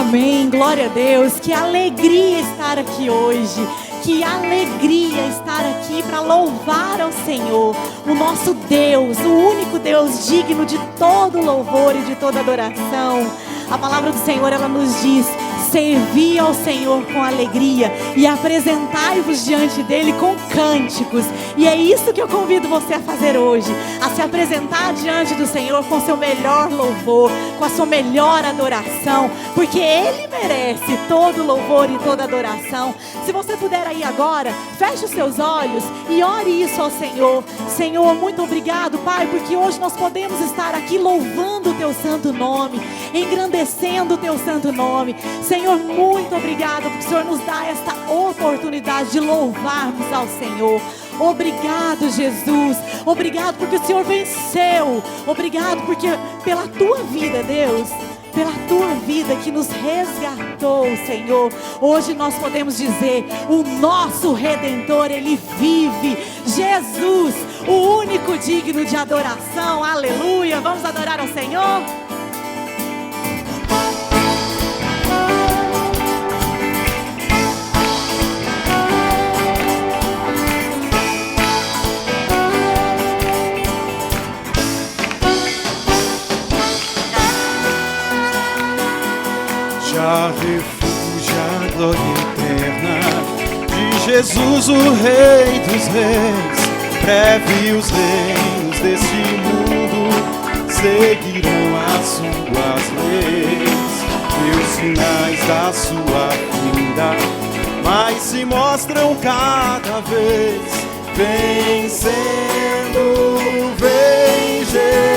Amém, glória a Deus. Que alegria estar aqui hoje. Que alegria estar aqui para louvar ao Senhor, o nosso Deus, o único Deus digno de todo louvor e de toda adoração. A palavra do Senhor, ela nos diz: servi ao Senhor com alegria e apresentai-vos diante dele com cânticos. E é isso que eu convido você a fazer hoje, a se apresentar diante do Senhor com seu melhor louvor, com a sua melhor adoração, porque Ele merece todo louvor e toda adoração. Se você puder aí agora, feche os seus olhos e ore isso ao Senhor. Senhor, muito obrigado, Pai, porque hoje nós podemos estar aqui louvando o Teu santo nome, engrandecendo o Teu santo nome. Senhor, muito obrigado, porque o Senhor nos dá esta oportunidade de louvarmos ao Senhor. Obrigado, Jesus. Obrigado porque o Senhor venceu. Obrigado porque pela Tua vida, Deus, pela Tua vida que nos resgatou, Senhor. Hoje nós podemos dizer: o nosso Redentor, Ele vive. Jesus, o único digno de adoração. Aleluia. Vamos adorar ao Senhor? Já refúgio a glória eterna de Jesus, o Rei dos Reis. Breve os reinos deste mundo seguirão as suas leis. E os sinais da sua vinda mais se mostram cada vez. Vencendo, vem Jesus.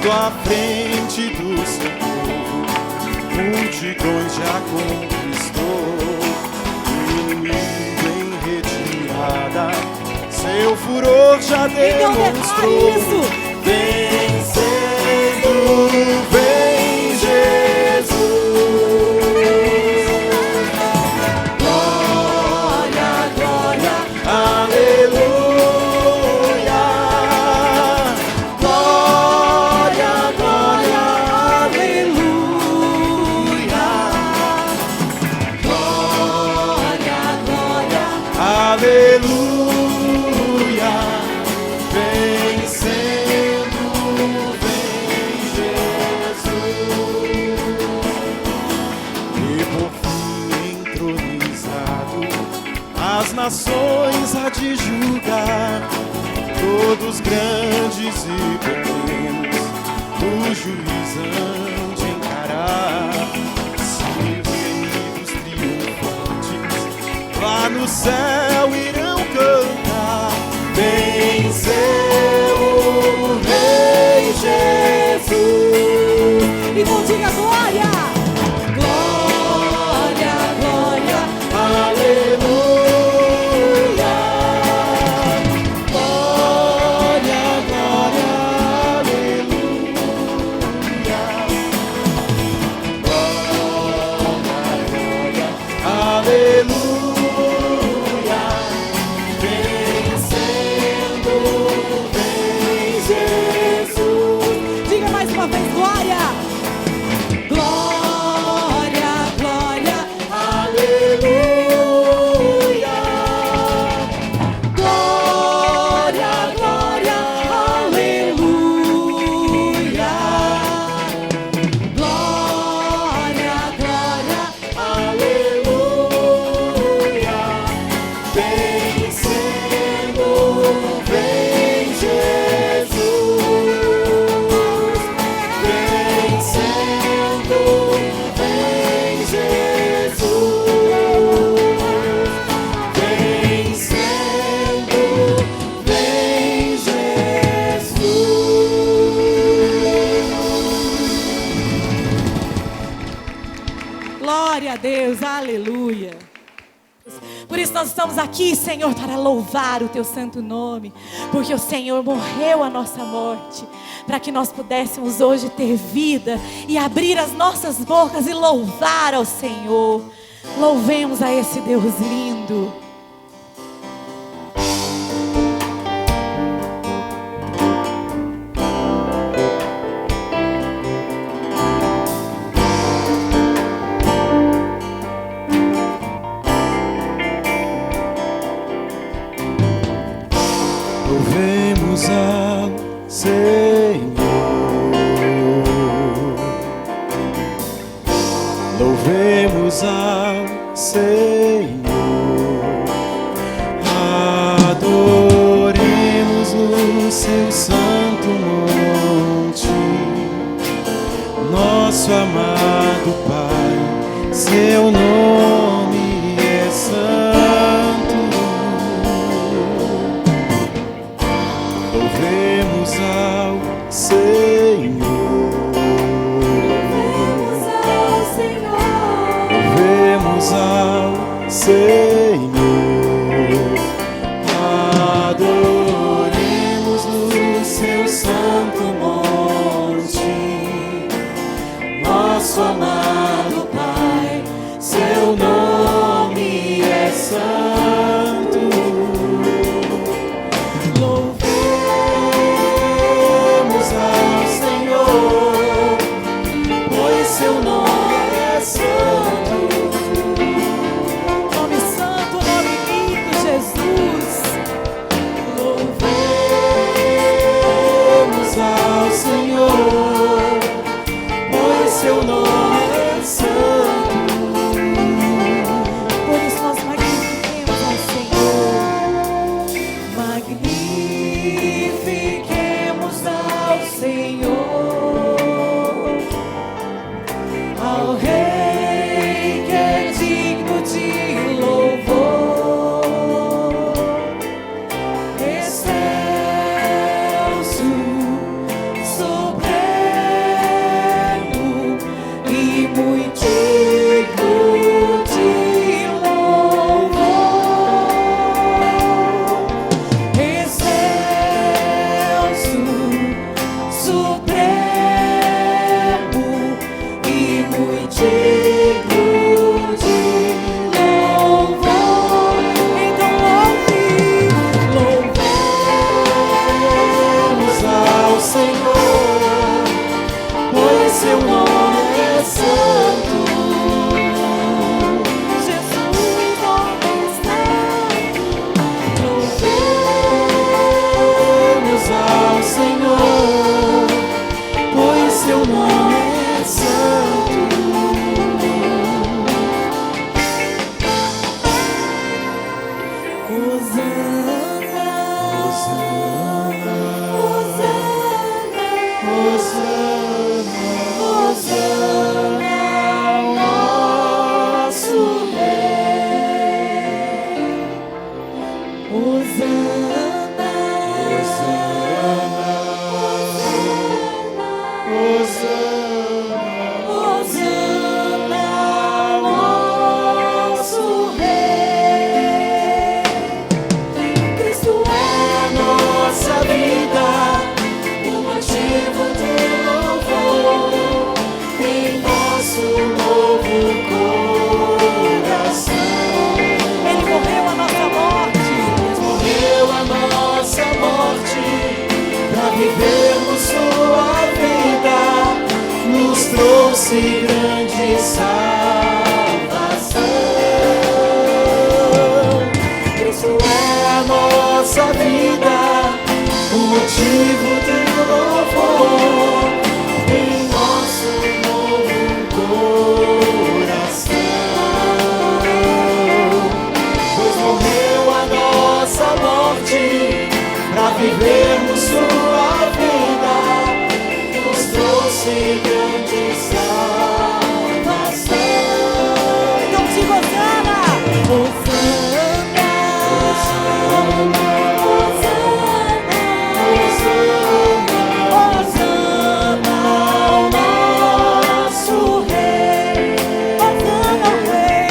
À frente do seu povo, multidões já conquistou. Inimigo em retirada, seu furor já demonstrou. Vencendo, vem Jesus. Glória, glória, aleluia. Nações há de julgar, todos grandes e pequenos, o juiz hão de encarar. Se venidos triunfantes, lá no céu irão cantar. Venceu o Rei Jesus. E não diga glória. Glória, glória, aleluia. Aleluia. Deus, aleluia. Por isso nós estamos aqui, Senhor, para louvar o Teu santo nome, porque o Senhor morreu a nossa morte, para que nós pudéssemos hoje ter vida e abrir as nossas bocas e louvar ao Senhor. Louvemos a esse Deus lindo. Louvemos ao Senhor, louvemos ao Senhor, adoremos o seu santo monte, nosso amado Pai, seu nome é santo. Louvemos ao Senhor, louvemos ao Senhor, louvemos ao Senhor, adoremos o seu santo monte, nosso amado Pai, seu nome é santo. Grande salvação, Cristo é a nossa vida, o motivo de louvor em nosso novo coração, pois morreu a nossa morte para vivermos sua vida, nos trouxe grande salvação. Hosana ao nosso Rei, Hosana ao Rei.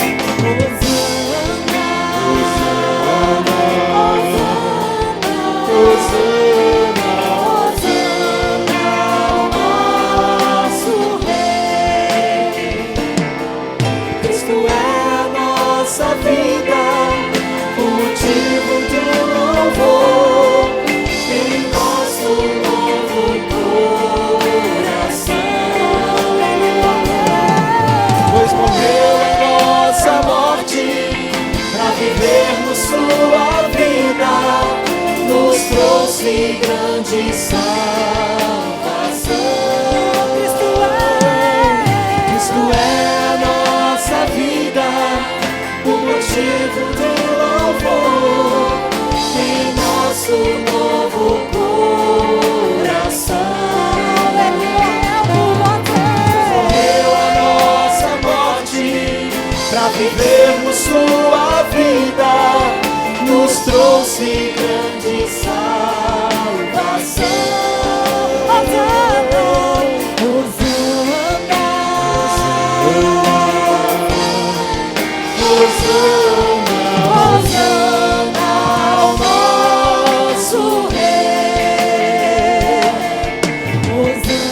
para vivermos sua vida, nos trouxe grande salvação. Hosana ao nosso Rei. Hosana,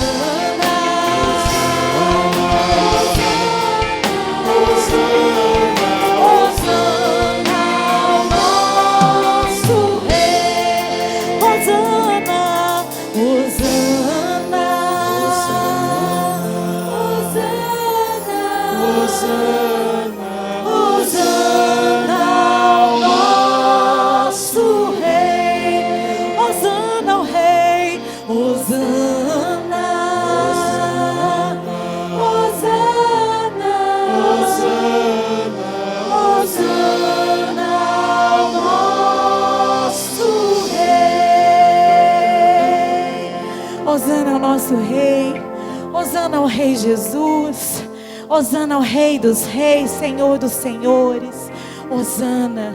Hosana, Hosana ao nosso Rei. Hosana, Hosana, Hosana, Hosana. Hosana ao nosso Rei, Hosana ao Rei, Hosana, Hosana, Hosana, Hosana ao nosso Rei. Hosana ao nosso Rei, Hosana ao Rei Jesus. Hosana ao Rei dos Reis, Senhor dos Senhores. Hosana,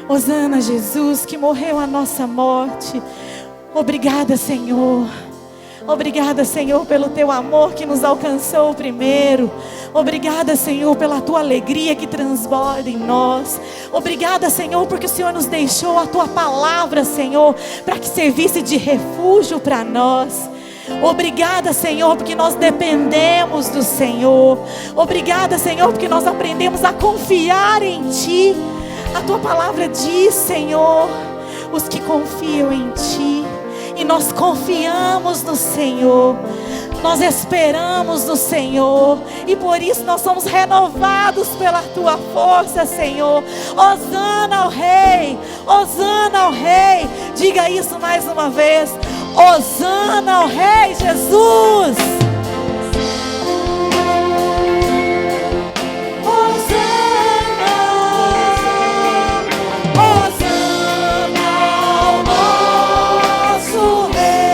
Hosana Jesus, que morreu a nossa morte. Obrigada, Senhor. Obrigada, Senhor, pelo teu amor que nos alcançou primeiro. Obrigada, Senhor, pela tua alegria que transborda em nós. Obrigada, Senhor, porque o Senhor nos deixou a tua palavra, Senhor, para que servisse de refúgio para nós. Obrigada, Senhor, porque nós dependemos do Senhor. Obrigada, Senhor, porque nós aprendemos a confiar em Ti. A Tua palavra diz, Senhor, os que confiam em Ti. E nós confiamos no Senhor. Nós esperamos no Senhor. E por isso nós somos renovados pela Tua força, Senhor. Hosana ao Rei, Hosana ao Rei. Diga isso mais uma vez. Hosana ao Rei Jesus. Hosana, Hosana ao nosso Rei.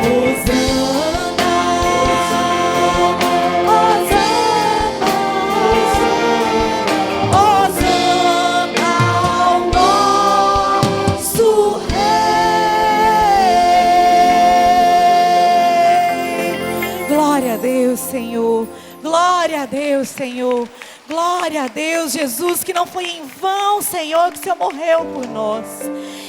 Hosana, Hosana, Hosana ao nosso Rei. Glória a Deus, Senhor. Glória a Deus, Senhor. Glória a Deus, Jesus, que não foi em vão, Senhor, que o Senhor morreu por nós.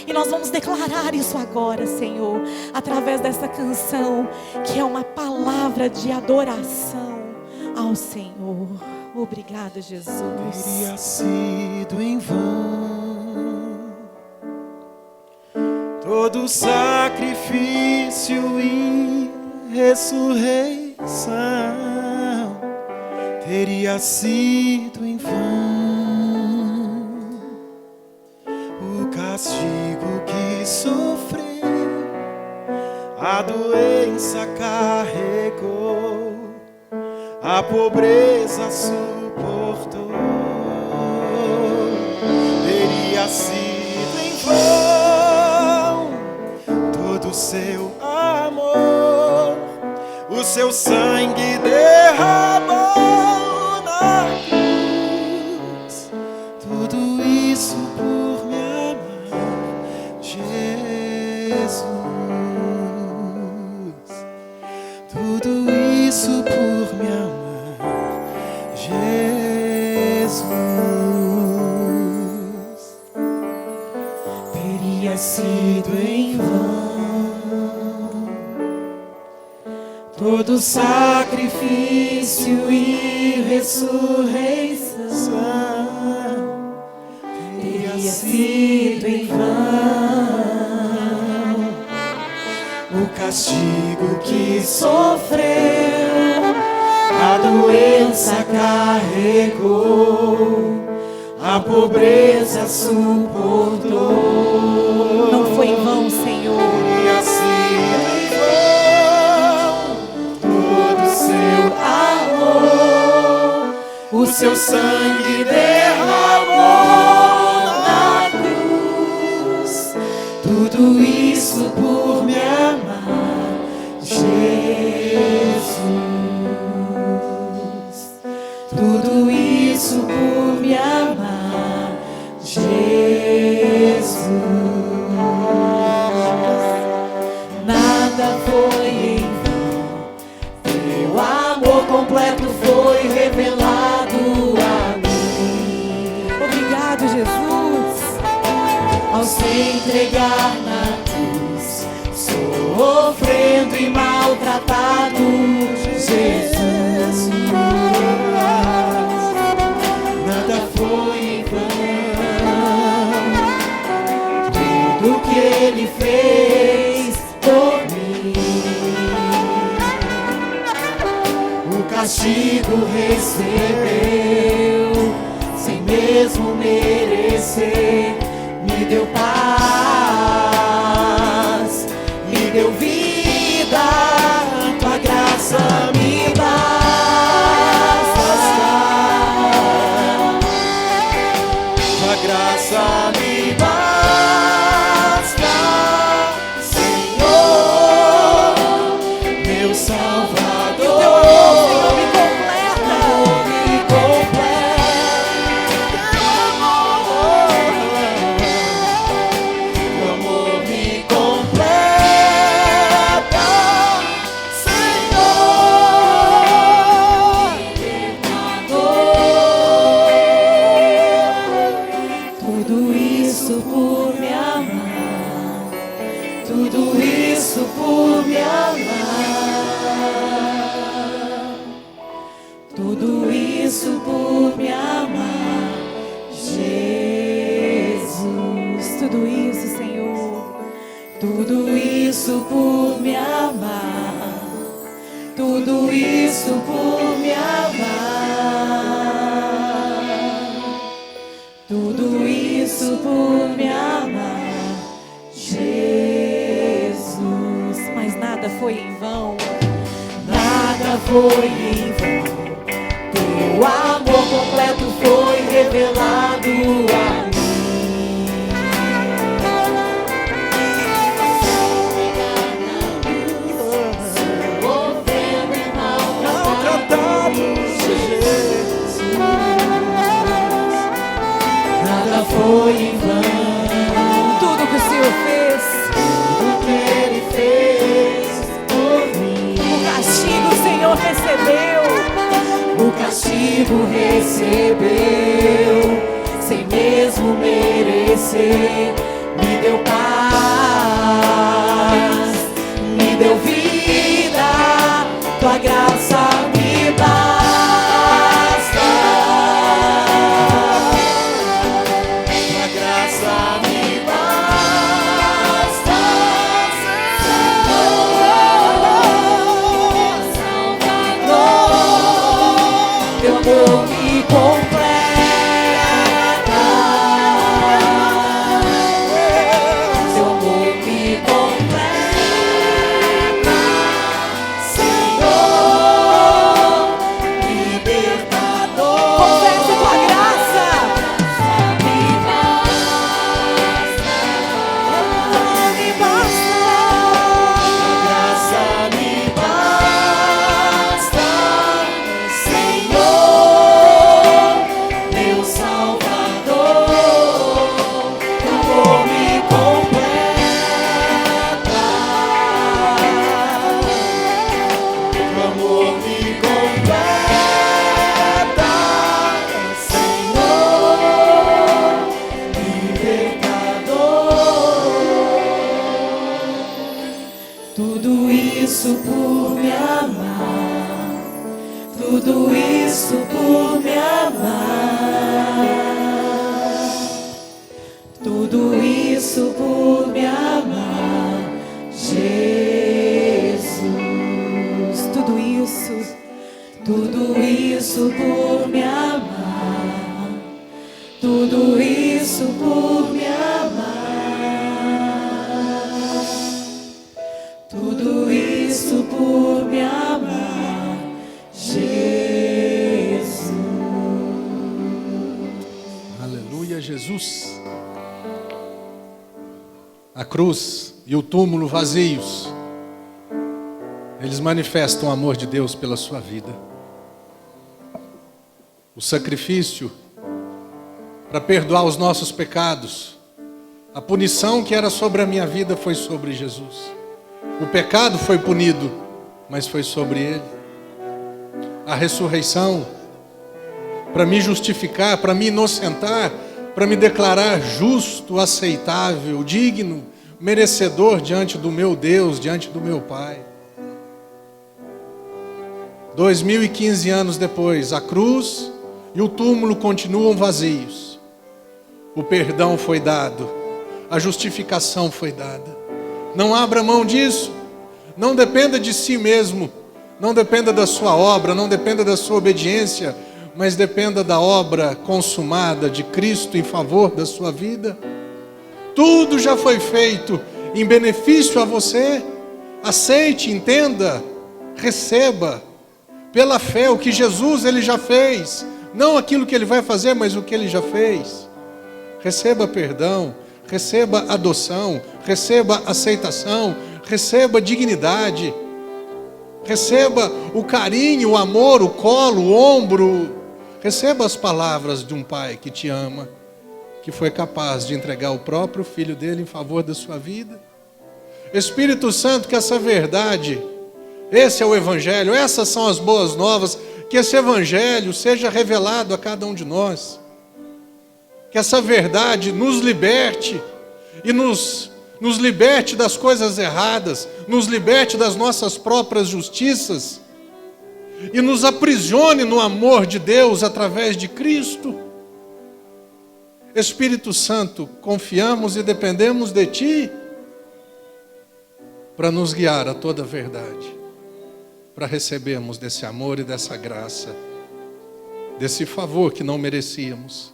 E nós vamos declarar isso agora, Senhor, através dessa canção, que é uma palavra de adoração ao Senhor. Obrigada, Jesus. Teria sido em vão todo sacrifício e ressurreição. Teria sido em vão o castigo que sofreu, a doença carregou, a pobreza suportou. Teria sido em vão todo o seu amor, o seu sangue derramou na cruz. Tudo isso por me amar, Jesus. Tudo isso por me amar, Jesus. Teria sido em vão todo sacrifício e ressurreição. Teria sido em vão o castigo que sofreu, a doença carregou, a pobreza suportou. Não foi em vão, Senhor. Teria sido em vão todo o seu amor, o seu sangue derramou na cruz. Tudo isso por me amar, Jesus. Nada foi em vão. Teu amor completo foi revelado a mim. Obrigado, Jesus. Ao se entregar na cruz, sofrendo e maltratado, Jesus. Nada foi em vão. Tudo que Ele fez por mim. O castigo recebeu sem mesmo merecer. Me deu paz, me deu vida, tua graça me basta. Tua graça me basta, Senhor, meu Salvador. Me completa. Me completa, teu amor me completa, Senhor, Tudo isso por me amar. Tudo isso por me amar. Tudo isso por me amar, Jesus. Tudo isso, Senhor. Tudo isso por me amar. Tudo isso por me amar. Tudo isso por me amar, Jesus. Mas nada foi em vão. Nada foi em vão. Teu amor completo foi revelado a mim. Sofrendo e maltratado, Jesus. Nada foi em vão. Tudo que o Senhor fez, tudo que Ele fez por mim. o castigo o Senhor recebeu. O castigo recebeu sem mesmo merecer. Me deu paz, me deu vida, tua graça me basta. Tua graça me basta, Senhor, Salvador. Teu amor me completa. Teu amor me completa, Senhor, libertador. Confesse tua graça. Me basta, Me basta. tua graça me basta, Senhor, meu Salvador. Teu amor me completa. Teu amor me completa, Senhor, libertador. Tudo isso por me amar. Tudo isso por me amar. Tudo isso por me amar, Jesus. Tudo isso por me amar. Tudo isso por me amar. Tudo isso por me amar, Jesus. Aleluia, Jesus. A cruz e o túmulo vazios, eles manifestam o amor de Deus pela sua vida. O sacrifício para perdoar os nossos pecados, a punição que era sobre a minha vida foi sobre Jesus. O pecado foi punido, mas foi sobre ele. A ressurreição, para me justificar, para me inocentar, para me declarar justo, aceitável, digno, merecedor diante do meu Deus, diante do meu Pai. 2015 anos depois, a cruz e o túmulo continuam vazios. O perdão foi dado, a justificação foi dada. Não abra mão disso, não dependa de si mesmo, não dependa da sua obra, não dependa da sua obediência, mas dependa da obra consumada de Cristo em favor da sua vida. Tudo já foi feito em benefício a você. Aceite, entenda, receba pela fé o que Jesus ele já fez, não aquilo que ele vai fazer, mas o que ele já fez. Receba perdão, receba adoção, receba aceitação, receba dignidade, receba o carinho, o amor, o colo, o ombro, receba as palavras de um pai que te ama, que foi capaz de entregar o próprio filho dele em favor da sua vida. Espírito Santo, que essa verdade, esse é o Evangelho, essas são as boas novas, que esse Evangelho seja revelado a cada um de nós, que essa verdade nos liberte e nos liberte das coisas erradas, nos liberte das nossas próprias justiças e nos aprisione no amor de Deus através de Cristo. Espírito Santo, confiamos e dependemos de Ti para nos guiar a toda a verdade, para recebermos desse amor e dessa graça, desse favor que não merecíamos,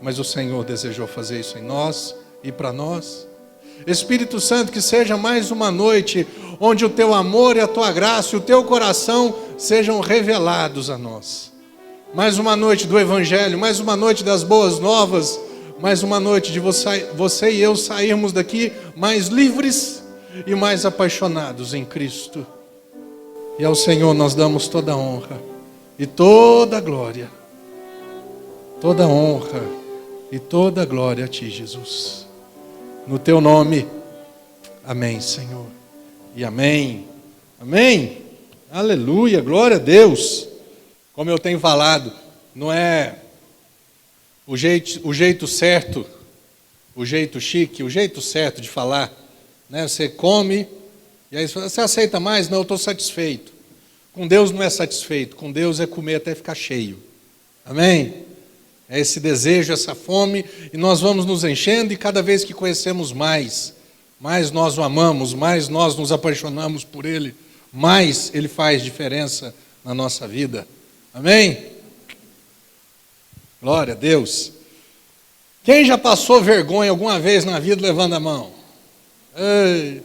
mas o Senhor desejou fazer isso em nós e para nós. Espírito Santo, que seja mais uma noite onde o Teu amor e a Tua graça e o Teu coração sejam revelados a nós. Mais uma noite do Evangelho, mais uma noite das boas novas, mais uma noite de você e eu sairmos daqui mais livres e mais apaixonados em Cristo. E ao Senhor nós damos toda a honra e toda a glória, toda a honra e toda a glória a Ti, Jesus. No Teu nome, amém, Senhor, e amém, amém, aleluia, glória a Deus. Como eu tenho falado, não é o jeito certo, o jeito chique, o jeito certo de falar, né? Você come, e aí você aceita mais? Não, eu estou satisfeito. Com Deus não é satisfeito, com Deus é comer até ficar cheio, amém? É esse desejo, essa fome, e nós vamos nos enchendo, e cada vez que conhecemos mais nós o amamos, mais nós nos apaixonamos por Ele, mais Ele faz diferença na nossa vida, amém? Glória a Deus. Quem já passou vergonha alguma vez na vida, levanta a mão. Ei.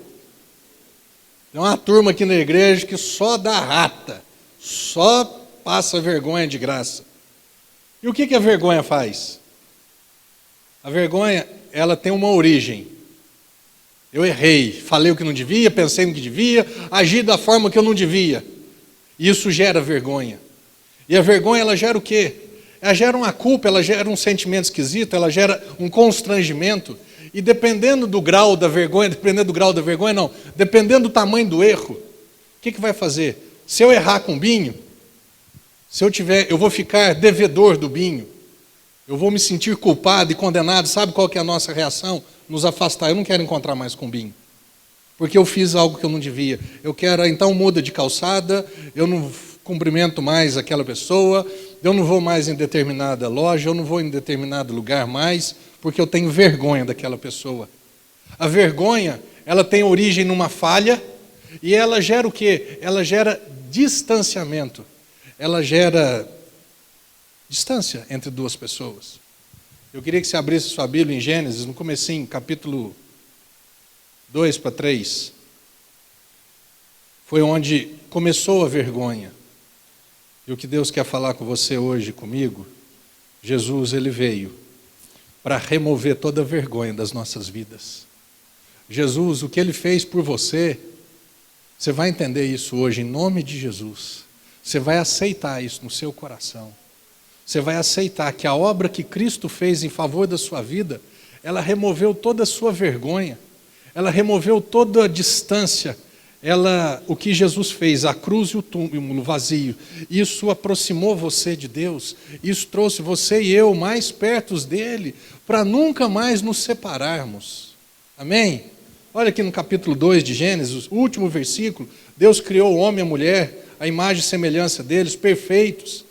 Tem uma turma aqui na igreja que só dá rata, só passa vergonha de graça. E o que a vergonha faz? A vergonha, ela tem uma origem. Eu errei, falei o que não devia, pensei no que devia, agi da forma que eu não devia. E isso gera vergonha. E a vergonha, ela gera o quê? Ela gera uma culpa, ela gera um sentimento esquisito, ela gera um constrangimento. E dependendo do grau da vergonha, dependendo do tamanho do erro, o que vai fazer? Se eu errar com o Binho, eu vou ficar devedor do Binho, eu vou me sentir culpado e condenado. Sabe qual que é a nossa reação? Nos afastar. Eu não quero encontrar mais com o Binho, porque eu fiz algo que eu não devia. Eu quero, então muda de calçada, eu não cumprimento mais aquela pessoa, eu não vou mais em determinada loja, eu não vou em determinado lugar mais, porque eu tenho vergonha daquela pessoa. A vergonha, ela tem origem numa falha, e ela gera o quê? Ela gera distanciamento. Ela gera distância entre duas pessoas. Eu queria que você abrisse sua Bíblia em Gênesis, no comecinho, capítulo 2 para 3. Foi onde começou a vergonha. E o que Deus quer falar com você hoje, comigo, Jesus, Ele veio para remover toda a vergonha das nossas vidas. Jesus, o que Ele fez por você, você vai entender isso hoje, em nome de Jesus. Você vai aceitar isso no seu coração. Você vai aceitar que a obra que Cristo fez em favor da sua vida, ela removeu toda a sua vergonha, ela removeu toda a distância, o que Jesus fez, a cruz e o túmulo vazio, isso aproximou você de Deus, isso trouxe você e eu mais perto dele, para nunca mais nos separarmos. Amém? Olha aqui no capítulo 2 de Gênesis, o último versículo, Deus criou o homem e a mulher, a imagem e semelhança deles, perfeitos.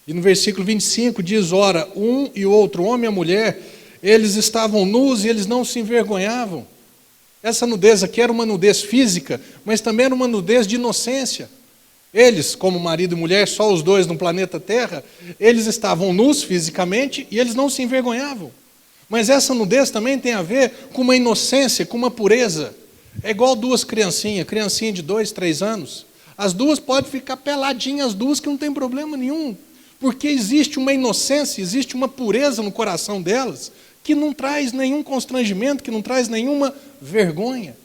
E no versículo 25 diz, ora, um e outro, o homem e a mulher, eles estavam nus e eles não se envergonhavam. Essa nudez aqui era uma nudez física, mas também era uma nudez de inocência. Eles, como marido e mulher, só os dois no planeta Terra, eles estavam nus fisicamente e eles não se envergonhavam. Mas essa nudez também tem a ver com uma inocência, com uma pureza. É igual duas criancinha de 2, 3 anos. As duas podem ficar peladinhas, as duas, que não tem problema nenhum. Porque existe uma inocência, existe uma pureza no coração delas, que não traz nenhum constrangimento, que não traz nenhuma vergonha.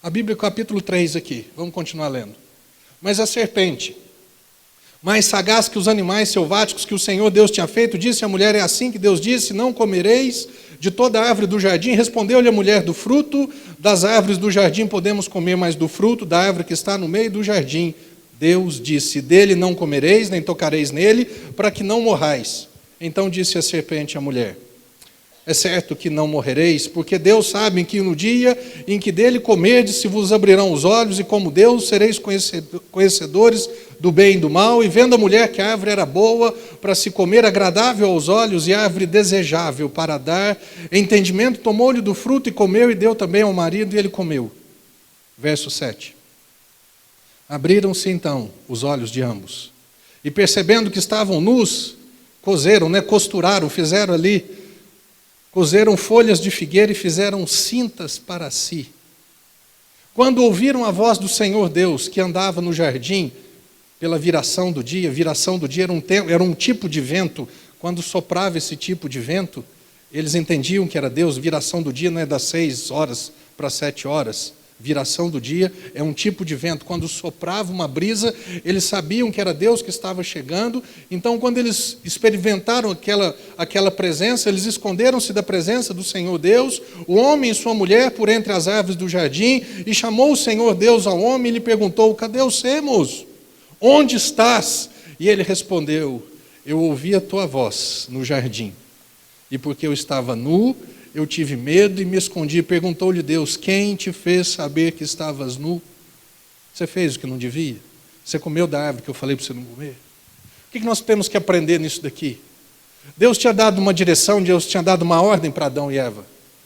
A Bíblia, capítulo 3 aqui, vamos continuar lendo. Mas a serpente, mais sagaz que os animais selváticos que o Senhor Deus tinha feito, disse à mulher, é assim que Deus disse, não comereis de toda a árvore do jardim. Respondeu-lhe a mulher, do fruto das árvores do jardim podemos comer, mas do fruto da árvore que está no meio do jardim, Deus disse, dele não comereis, nem tocareis nele, para que não morrais. Então disse a serpente à mulher, é certo que não morrereis, porque Deus sabe que no dia em que dele comerdes, se vos abrirão os olhos, e como Deus sereis conhecedores do bem e do mal. E vendo a mulher que a árvore era boa para se comer, agradável aos olhos, e árvore desejável para dar entendimento, tomou-lhe do fruto e comeu, e deu também ao marido, e ele comeu. Verso 7. Abriram-se então os olhos de ambos, e percebendo que estavam nus, cozeram, costuraram, fizeram ali, cozeram folhas de figueira e fizeram cintas para si. Quando ouviram a voz do Senhor Deus, que andava no jardim, pela viração do dia era um tipo de vento, quando soprava esse tipo de vento, eles entendiam que era Deus. Viração do dia não é das 6 horas para 7 horas, viração do dia é um tipo de vento, quando soprava uma brisa, eles sabiam que era Deus que estava chegando. Então quando eles experimentaram aquela presença, eles esconderam-se da presença do Senhor Deus, o homem e sua mulher, por entre as árvores do jardim, e chamou o Senhor Deus ao homem e lhe perguntou, cadê você, moço? Onde estás? E ele respondeu, eu ouvi a tua voz no jardim, e porque eu estava nu, eu tive medo e me escondi. Perguntou-lhe Deus, quem te fez saber que estavas nu? Você fez o que não devia? Você comeu da árvore que eu falei para você não comer? O que nós temos que aprender nisso daqui? Deus tinha dado uma direção, Deus tinha dado uma ordem para Adão e Eva.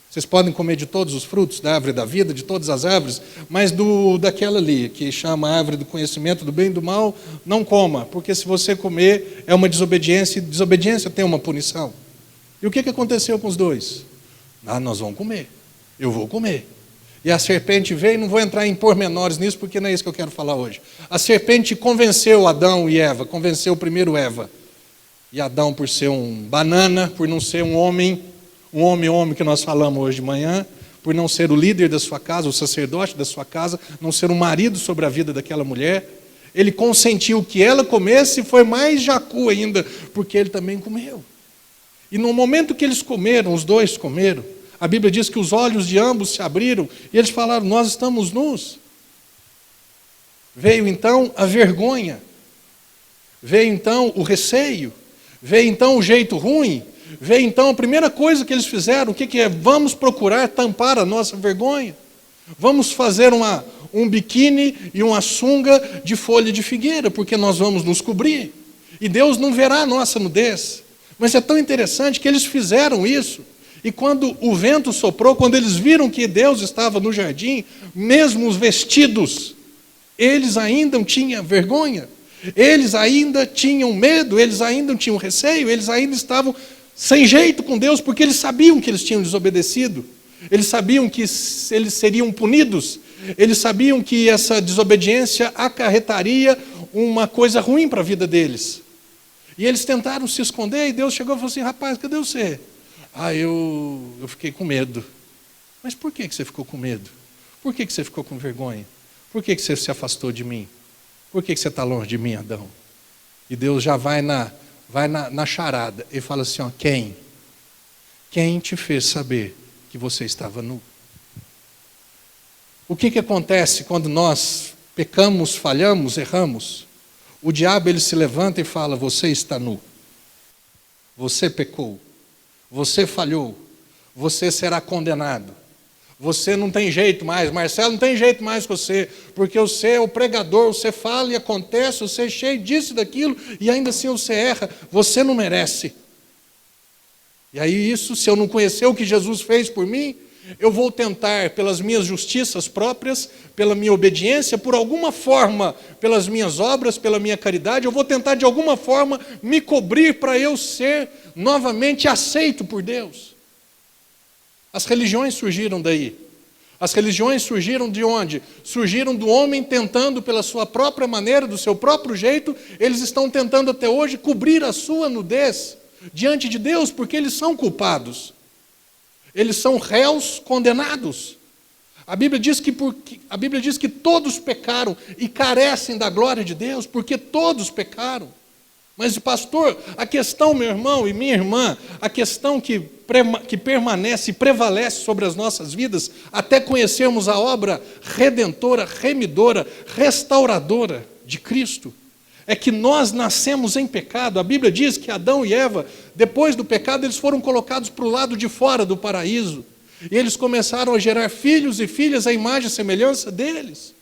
Vocês podem comer de todos os frutos da árvore da vida, de todas as árvores, mas daquela ali, que chama a árvore do conhecimento do bem e do mal, não coma, porque se você comer é uma desobediência, e desobediência tem uma punição. E o que aconteceu com os dois? Nós vamos comer, eu vou comer. E a serpente veio, não vou entrar em pormenores nisso, porque não é isso que eu quero falar hoje. A serpente convenceu Adão e Eva, convenceu primeiro Eva. E Adão, por ser um banana, por não ser um homem que nós falamos hoje de manhã, por não ser o líder da sua casa, o sacerdote da sua casa, não ser um marido sobre a vida daquela mulher, ele consentiu que ela comesse e foi mais jacu ainda, porque ele também comeu. E no momento que eles comeram, os dois comeram, a Bíblia diz que os olhos de ambos se abriram e eles falaram, nós estamos nus. Veio então a vergonha, veio então o receio, veio então o jeito ruim, veio então a primeira coisa que eles fizeram, o que é? Vamos procurar tampar a nossa vergonha. Vamos fazer um biquíni e uma sunga de folha de figueira, porque nós vamos nos cobrir. E Deus não verá a nossa nudez. Mas é tão interessante que eles fizeram isso, e quando o vento soprou, quando eles viram que Deus estava no jardim, mesmo os vestidos, eles ainda tinham vergonha, eles ainda tinham medo, eles ainda tinham receio, eles ainda estavam sem jeito com Deus, porque eles sabiam que eles tinham desobedecido, eles sabiam que eles seriam punidos, eles sabiam que essa desobediência acarretaria uma coisa ruim para a vida deles. E eles tentaram se esconder, e Deus chegou e falou assim, rapaz, cadê você? Eu fiquei com medo. Mas por que você ficou com medo? Por que você ficou com vergonha? Por que você se afastou de mim? Por que você está longe de mim, Adão? E Deus já vai na charada, e fala assim, quem? Quem te fez saber que você estava nu? O que acontece quando nós pecamos, falhamos, erramos? O diabo ele se levanta e fala: você está nu, você pecou, você falhou, você será condenado, você não tem jeito mais, Marcelo não tem jeito mais com você, porque você é o pregador, você fala e acontece, você é cheio disso e daquilo, e ainda assim você erra, você não merece. E aí isso, se eu não conhecer o que Jesus fez por mim, eu vou tentar, pelas minhas justiças próprias, pela minha obediência, por alguma forma, pelas minhas obras, pela minha caridade, eu vou tentar de alguma forma me cobrir para eu ser novamente aceito por Deus. As religiões surgiram daí. As religiões surgiram de onde? Surgiram do homem tentando, pela sua própria maneira, do seu próprio jeito, eles estão tentando até hoje cobrir a sua nudez diante de Deus, porque eles são culpados. Eles são réus condenados. A Bíblia diz que todos pecaram e carecem da glória de Deus, porque todos pecaram. Mas, pastor, a questão, meu irmão e minha irmã, a questão que permanece e prevalece sobre as nossas vidas, até conhecermos a obra redentora, remidora, restauradora de Cristo, é que nós nascemos em pecado. A Bíblia diz que Adão e Eva, depois do pecado, eles foram colocados para o lado de fora do paraíso. E eles começaram a gerar filhos e filhas à imagem e semelhança deles.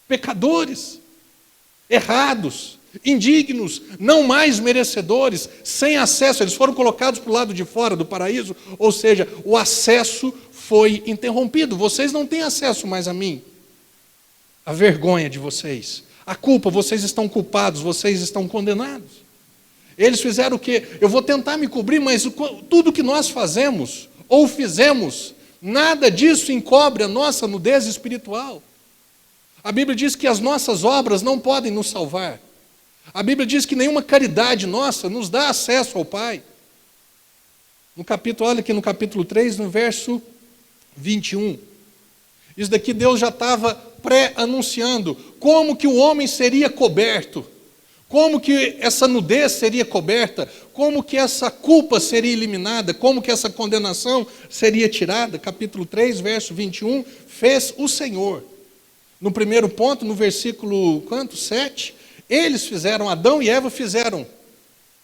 Pecadores, errados, indignos, não mais merecedores, sem acesso. Eles foram colocados para o lado de fora do paraíso, ou seja, o acesso foi interrompido. Vocês não têm acesso mais a mim. A vergonha de vocês. A culpa, vocês estão culpados, vocês estão condenados. Eles fizeram o quê? Eu vou tentar me cobrir, mas tudo que nós fazemos ou fizemos, nada disso encobre a nossa nudez espiritual. A Bíblia diz que as nossas obras não podem nos salvar. A Bíblia diz que nenhuma caridade nossa nos dá acesso ao Pai. Olha aqui no capítulo 3, no verso 21. Isso daqui Deus já estava pré-anunciando como que o homem seria coberto, como que essa nudez seria coberta, como que essa culpa seria eliminada, como que essa condenação seria tirada. Capítulo 3, verso 21, fez o Senhor. No primeiro ponto, no versículo 7, eles fizeram, Adão e Eva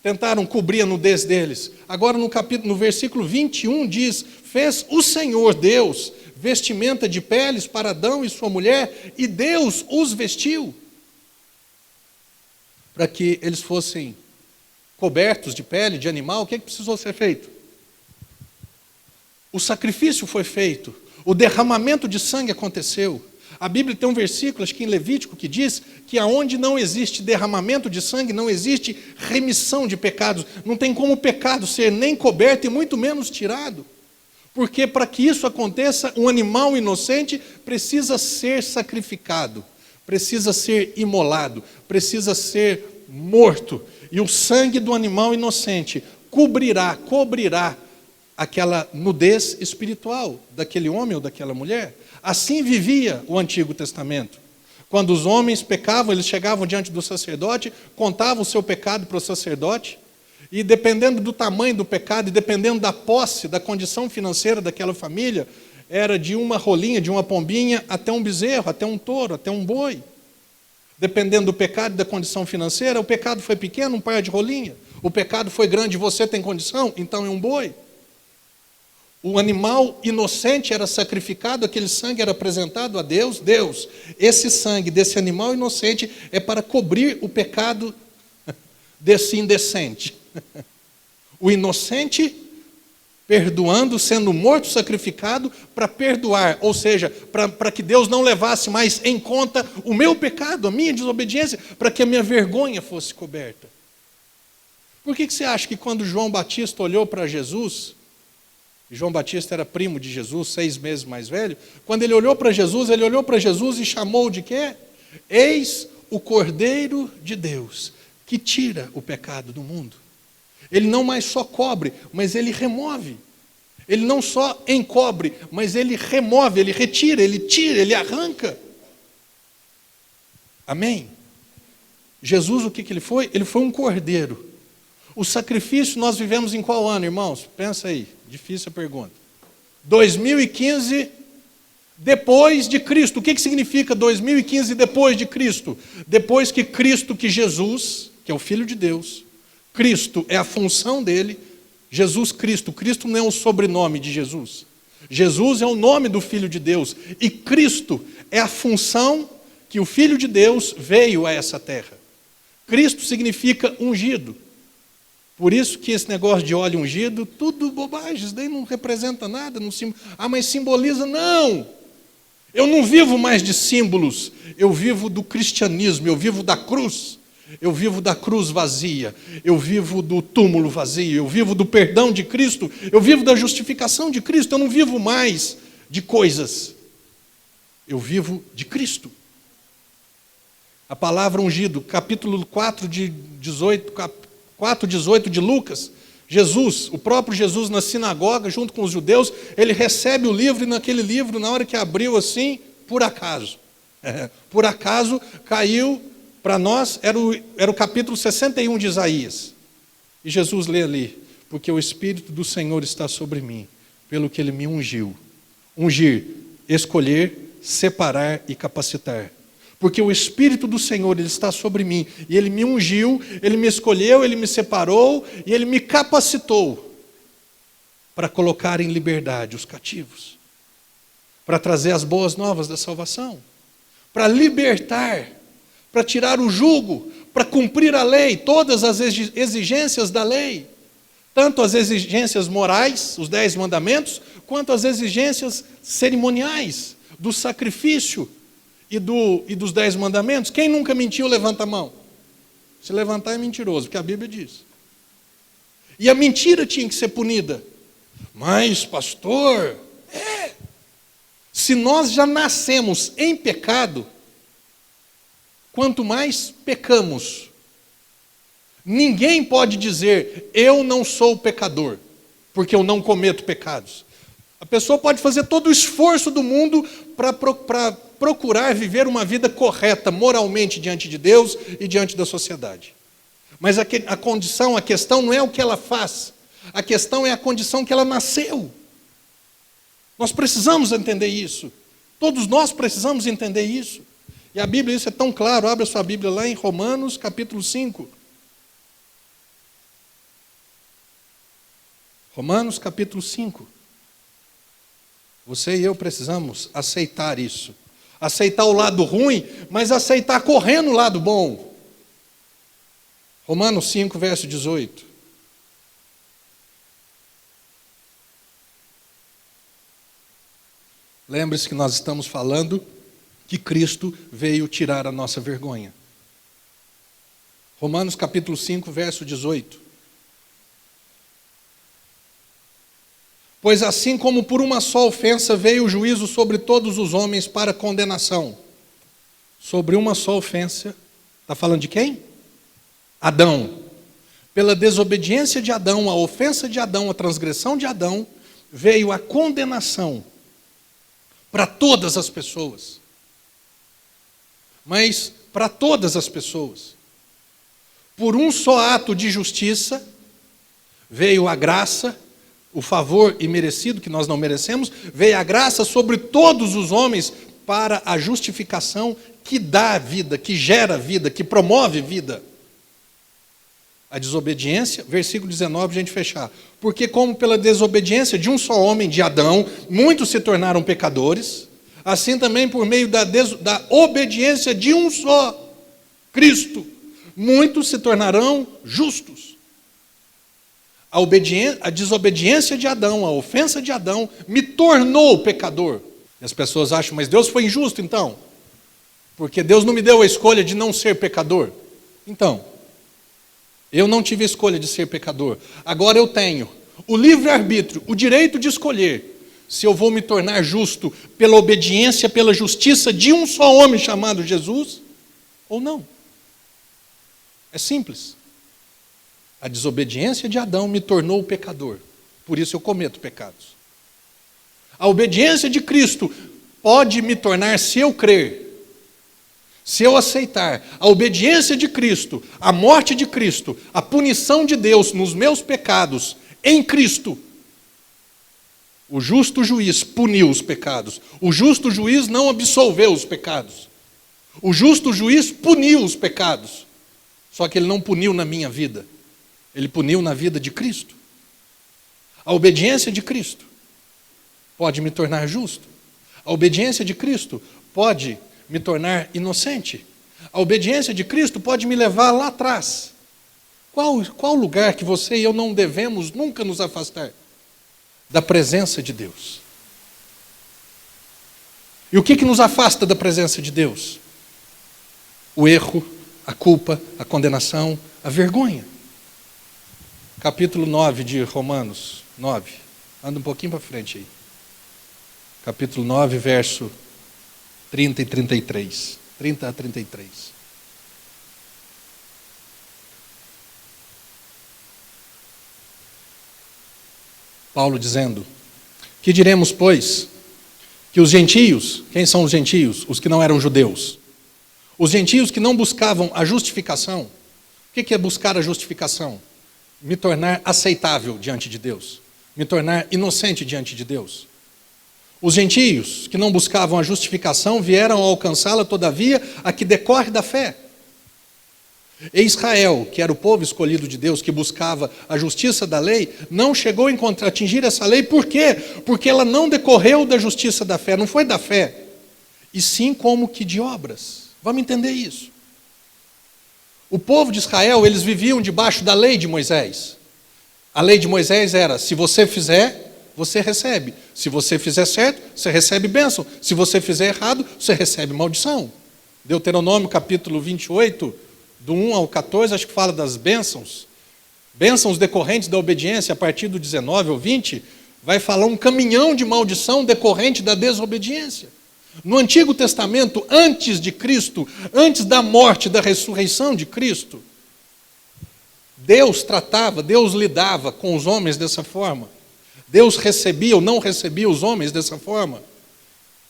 tentaram cobrir a nudez deles. Agora no versículo 21 diz: fez o Senhor Deus vestimenta de peles para Adão e sua mulher, e Deus os vestiu, para que eles fossem cobertos de pele, de animal. O que precisou ser feito? O sacrifício foi feito, o derramamento de sangue aconteceu. A Bíblia tem um versículo, acho que em Levítico, que diz que aonde não existe derramamento de sangue, não existe remissão de pecados. Não tem como o pecado ser nem coberto e muito menos tirado. Porque para que isso aconteça, um animal inocente precisa ser sacrificado, precisa ser imolado, precisa ser morto. E o sangue do animal inocente cobrirá aquela nudez espiritual daquele homem ou daquela mulher. Assim vivia o Antigo Testamento. Quando os homens pecavam, eles chegavam diante do sacerdote, contavam o seu pecado para o sacerdote, e dependendo do tamanho do pecado, e dependendo da posse, da condição financeira daquela família, era de uma rolinha, de uma pombinha, até um bezerro, até um touro, até um boi. Dependendo do pecado e da condição financeira, o pecado foi pequeno, um par de rolinha. O pecado foi grande, você tem condição, então é um boi. O animal inocente era sacrificado, aquele sangue era apresentado a Deus. Deus, esse sangue desse animal inocente é para cobrir o pecado desse indecente. O inocente perdoando, sendo morto, sacrificado para perdoar, ou seja, para que Deus não levasse mais em conta o meu pecado, a minha desobediência, para que a minha vergonha fosse coberta. Por que você acha que quando João Batista olhou para Jesus, João Batista era primo de Jesus, 6 meses mais velho, quando ele olhou para Jesus e chamou de quê? Eis o Cordeiro de Deus, que tira o pecado do mundo. Ele não mais só cobre, mas ele remove. Ele não só encobre, mas ele remove, ele retira, ele tira, ele arranca. Amém? Jesus, o que ele foi? Ele foi um cordeiro. O sacrifício nós vivemos em qual ano, irmãos? Pensa aí, difícil a pergunta. 2015, Depois de Cristo. O que significa 2015 depois de Cristo? Depois que Cristo, que Jesus, que é o Filho de Deus, Cristo é a função dele, Jesus Cristo. Cristo não é o sobrenome de Jesus. Jesus é o nome do Filho de Deus. E Cristo é a função que o Filho de Deus veio a essa terra. Cristo significa ungido. Por isso que esse negócio de óleo ungido, tudo bobagem, isso daí não representa nada. Não mas simboliza, não. Eu não vivo mais de símbolos, eu vivo do cristianismo, eu vivo da cruz. Eu vivo da cruz vazia, eu vivo do túmulo vazio, eu vivo do perdão de Cristo, eu vivo da justificação de Cristo, eu não vivo mais de coisas. Eu vivo de Cristo. A palavra ungido, capítulo 4:18 de Lucas, Jesus, o próprio Jesus na sinagoga, junto com os judeus, ele recebe o livro, e naquele livro, na hora que abriu assim, por acaso caiu, para nós, era o capítulo 61 de Isaías. E Jesus lê ali, porque o Espírito do Senhor está sobre mim, pelo que Ele me ungiu. Ungir, escolher, separar e capacitar. Porque o Espírito do Senhor, Ele está sobre mim, e Ele me ungiu, Ele me escolheu, Ele me separou, e Ele me capacitou para colocar em liberdade os cativos, para trazer as boas novas da salvação, para libertar, para tirar o jugo, para cumprir a lei, todas as exigências da lei, tanto as exigências morais, os 10 mandamentos, quanto as exigências cerimoniais, do sacrifício e dos 10 mandamentos. Quem nunca mentiu, levanta a mão. Se levantar é mentiroso, porque a Bíblia diz. E a mentira tinha que ser punida. Mas, pastor, se nós já nascemos em pecado, quanto mais pecamos, ninguém pode dizer, eu não sou pecador, porque eu não cometo pecados. A pessoa pode fazer todo o esforço do mundo para procurar viver uma vida correta, moralmente, diante de Deus e diante da sociedade. Mas a questão não é o que ela faz, a questão é a condição que ela nasceu. Nós precisamos entender isso. Todos nós precisamos entender isso. E a Bíblia, isso é tão claro. Abra sua Bíblia lá em Romanos, capítulo 5. Romanos, capítulo 5. Você e eu precisamos aceitar isso. Aceitar o lado ruim, mas aceitar correndo o lado bom. Romanos 5, verso 18. Lembre-se que nós estamos falando que Cristo veio tirar a nossa vergonha. Romanos capítulo 5, verso 18. Pois assim como por uma só ofensa veio o juízo sobre todos os homens para condenação. Sobre uma só ofensa, está falando de quem? Adão. Pela desobediência de Adão, a ofensa de Adão, a transgressão de Adão, veio a condenação para todas as pessoas. Mas para todas as pessoas. Por um só ato de justiça, veio a graça, o favor imerecido, que nós não merecemos, veio a graça sobre todos os homens para a justificação que dá vida, que gera vida, que promove vida. A desobediência, versículo 19, para a gente fechar. Porque como pela desobediência de um só homem, de Adão, muitos se tornaram pecadores, assim também por meio da obediência de um só, Cristo, muitos se tornarão justos. A desobediência de Adão, a ofensa de Adão, me tornou pecador. E as pessoas acham, mas Deus foi injusto então? Porque Deus não me deu a escolha de não ser pecador. Então, eu não tive a escolha de ser pecador. Agora eu tenho o livre-arbítrio, o direito de escolher se eu vou me tornar justo pela obediência, pela justiça de um só homem chamado Jesus, ou não. É simples. A desobediência de Adão me tornou pecador. Por isso eu cometo pecados. A obediência de Cristo pode me tornar, se eu crer, se eu aceitar a obediência de Cristo, a morte de Cristo, a punição de Deus nos meus pecados, em Cristo, O justo juiz puniu os pecados. O justo juiz não absolveu os pecados. O justo juiz puniu os pecados. Só que ele não puniu na minha vida. Ele puniu na vida de Cristo. A obediência de Cristo pode me tornar justo. A obediência de Cristo pode me tornar inocente. A obediência de Cristo pode me levar lá atrás. Qual lugar que você e eu não devemos nunca nos afastar? Da presença de Deus. E o que nos afasta da presença de Deus? O erro, a culpa, a condenação, a vergonha. Capítulo 9 de Romanos 9. Anda um pouquinho para frente aí. Capítulo 9, verso 30 e 33. 30 a 33. Paulo dizendo: que diremos, pois, que os gentios, quem são os gentios? Os que não eram judeus. Os gentios que não buscavam a justificação. O que é buscar a justificação? Me tornar aceitável diante de Deus. Me tornar inocente diante de Deus. Os gentios que não buscavam a justificação vieram a alcançá-la, todavia, a que decorre da fé. E Israel, que era o povo escolhido de Deus, que buscava a justiça da lei, não chegou a atingir essa lei. Por quê? Porque ela não decorreu da justiça da fé, não foi da fé, e sim como que de obras. Vamos entender isso. O povo de Israel, eles viviam debaixo da lei de Moisés. A lei de Moisés era: se você fizer, você recebe. Se você fizer certo, você recebe bênção. Se você fizer errado, você recebe maldição. Deuteronômio capítulo 28, do 1 ao 14, acho que fala das bênçãos. Bênçãos decorrentes da obediência. A partir do 19 ou 20, vai falar um caminhão de maldição decorrente da desobediência. No Antigo Testamento, antes de Cristo, antes da morte e da ressurreição de Cristo, Deus tratava, Deus lidava com os homens dessa forma. Deus recebia ou não recebia os homens dessa forma.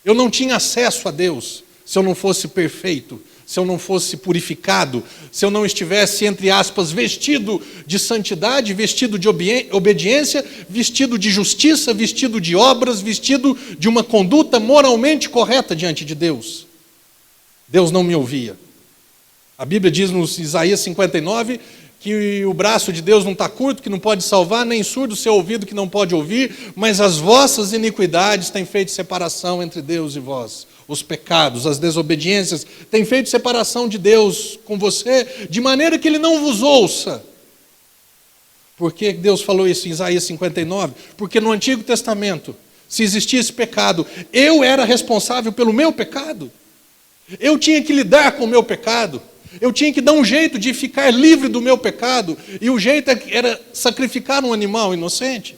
Eu não tinha acesso a Deus se eu não fosse perfeito, se eu não fosse purificado, se eu não estivesse, entre aspas, vestido de santidade, vestido de obediência, vestido de justiça, vestido de obras, vestido de uma conduta moralmente correta diante de Deus. Deus não me ouvia. A Bíblia diz no Isaías 59 que o braço de Deus não está curto, que não pode salvar, nem surdo o seu ouvido que não pode ouvir, mas as vossas iniquidades têm feito separação entre Deus e vós. Os pecados, as desobediências têm feito separação de Deus com você, de maneira que Ele não vos ouça. Por que Deus falou isso em Isaías 59? Porque no Antigo Testamento, se existisse pecado, eu era responsável pelo meu pecado. Eu tinha que lidar com o meu pecado. Eu tinha que dar um jeito de ficar livre do meu pecado, e o jeito era sacrificar um animal inocente.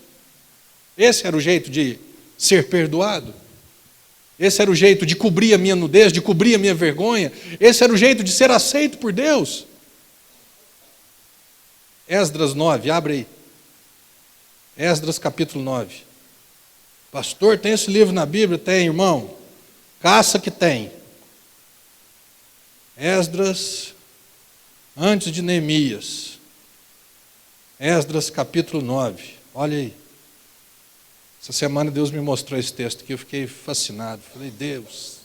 Esse era o jeito de ser perdoado. Esse era o jeito de cobrir a minha nudez, de cobrir a minha vergonha. Esse era o jeito de ser aceito por Deus. Esdras 9, abre aí. Esdras capítulo 9. Pastor, tem esse livro na Bíblia? Tem, irmão. Caça que tem. Esdras, antes de Neemias. Esdras capítulo 9. Olha aí. Essa semana Deus me mostrou esse texto aqui, eu fiquei fascinado. Falei: Deus,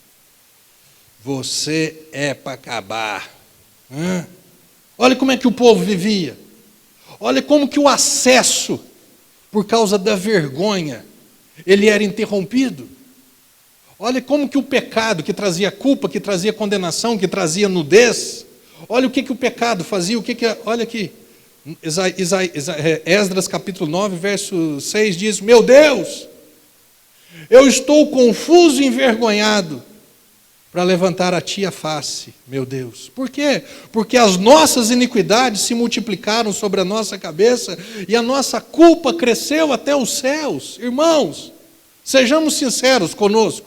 você é para acabar. Olha como é que o povo vivia. Olha como que o acesso, por causa da vergonha, ele era interrompido. Olha como que o pecado, que trazia culpa, que trazia condenação, que trazia nudez, olha o que o pecado fazia, olha aqui, Esdras capítulo 9, verso 6 diz: meu Deus, eu estou confuso e envergonhado para levantar a ti a face, meu Deus. Por quê? Porque as nossas iniquidades se multiplicaram sobre a nossa cabeça e a nossa culpa cresceu até os céus. Irmãos, sejamos sinceros conosco.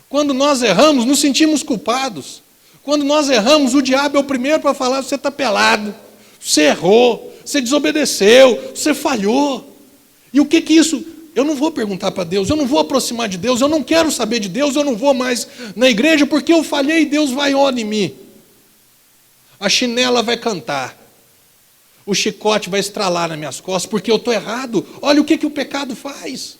Quando nós erramos, nos sentimos culpados. Quando nós erramos, o diabo é o primeiro para falar: você está pelado, você errou, você desobedeceu, você falhou. E o que isso... Eu não vou perguntar para Deus, eu não vou aproximar de Deus, eu não quero saber de Deus, eu não vou mais na igreja porque eu falhei e Deus vaiou em mim. A chinela vai cantar, o chicote vai estralar nas minhas costas porque eu estou errado. Olha o que o pecado faz.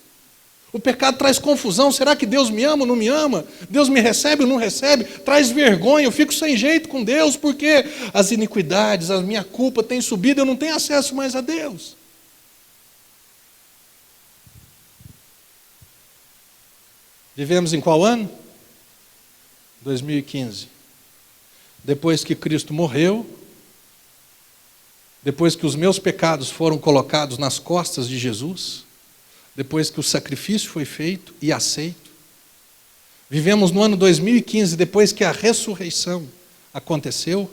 O pecado traz confusão. Será que Deus me ama ou não me ama? Deus me recebe ou não recebe? Traz vergonha. Eu fico sem jeito com Deus porque as iniquidades, a minha culpa tem subido. Eu não tenho acesso mais a Deus. Vivemos em qual ano? 2015. Depois que Cristo morreu, depois que os meus pecados foram colocados nas costas de Jesus, depois que o sacrifício foi feito e aceito, vivemos no ano 2015, depois que a ressurreição aconteceu.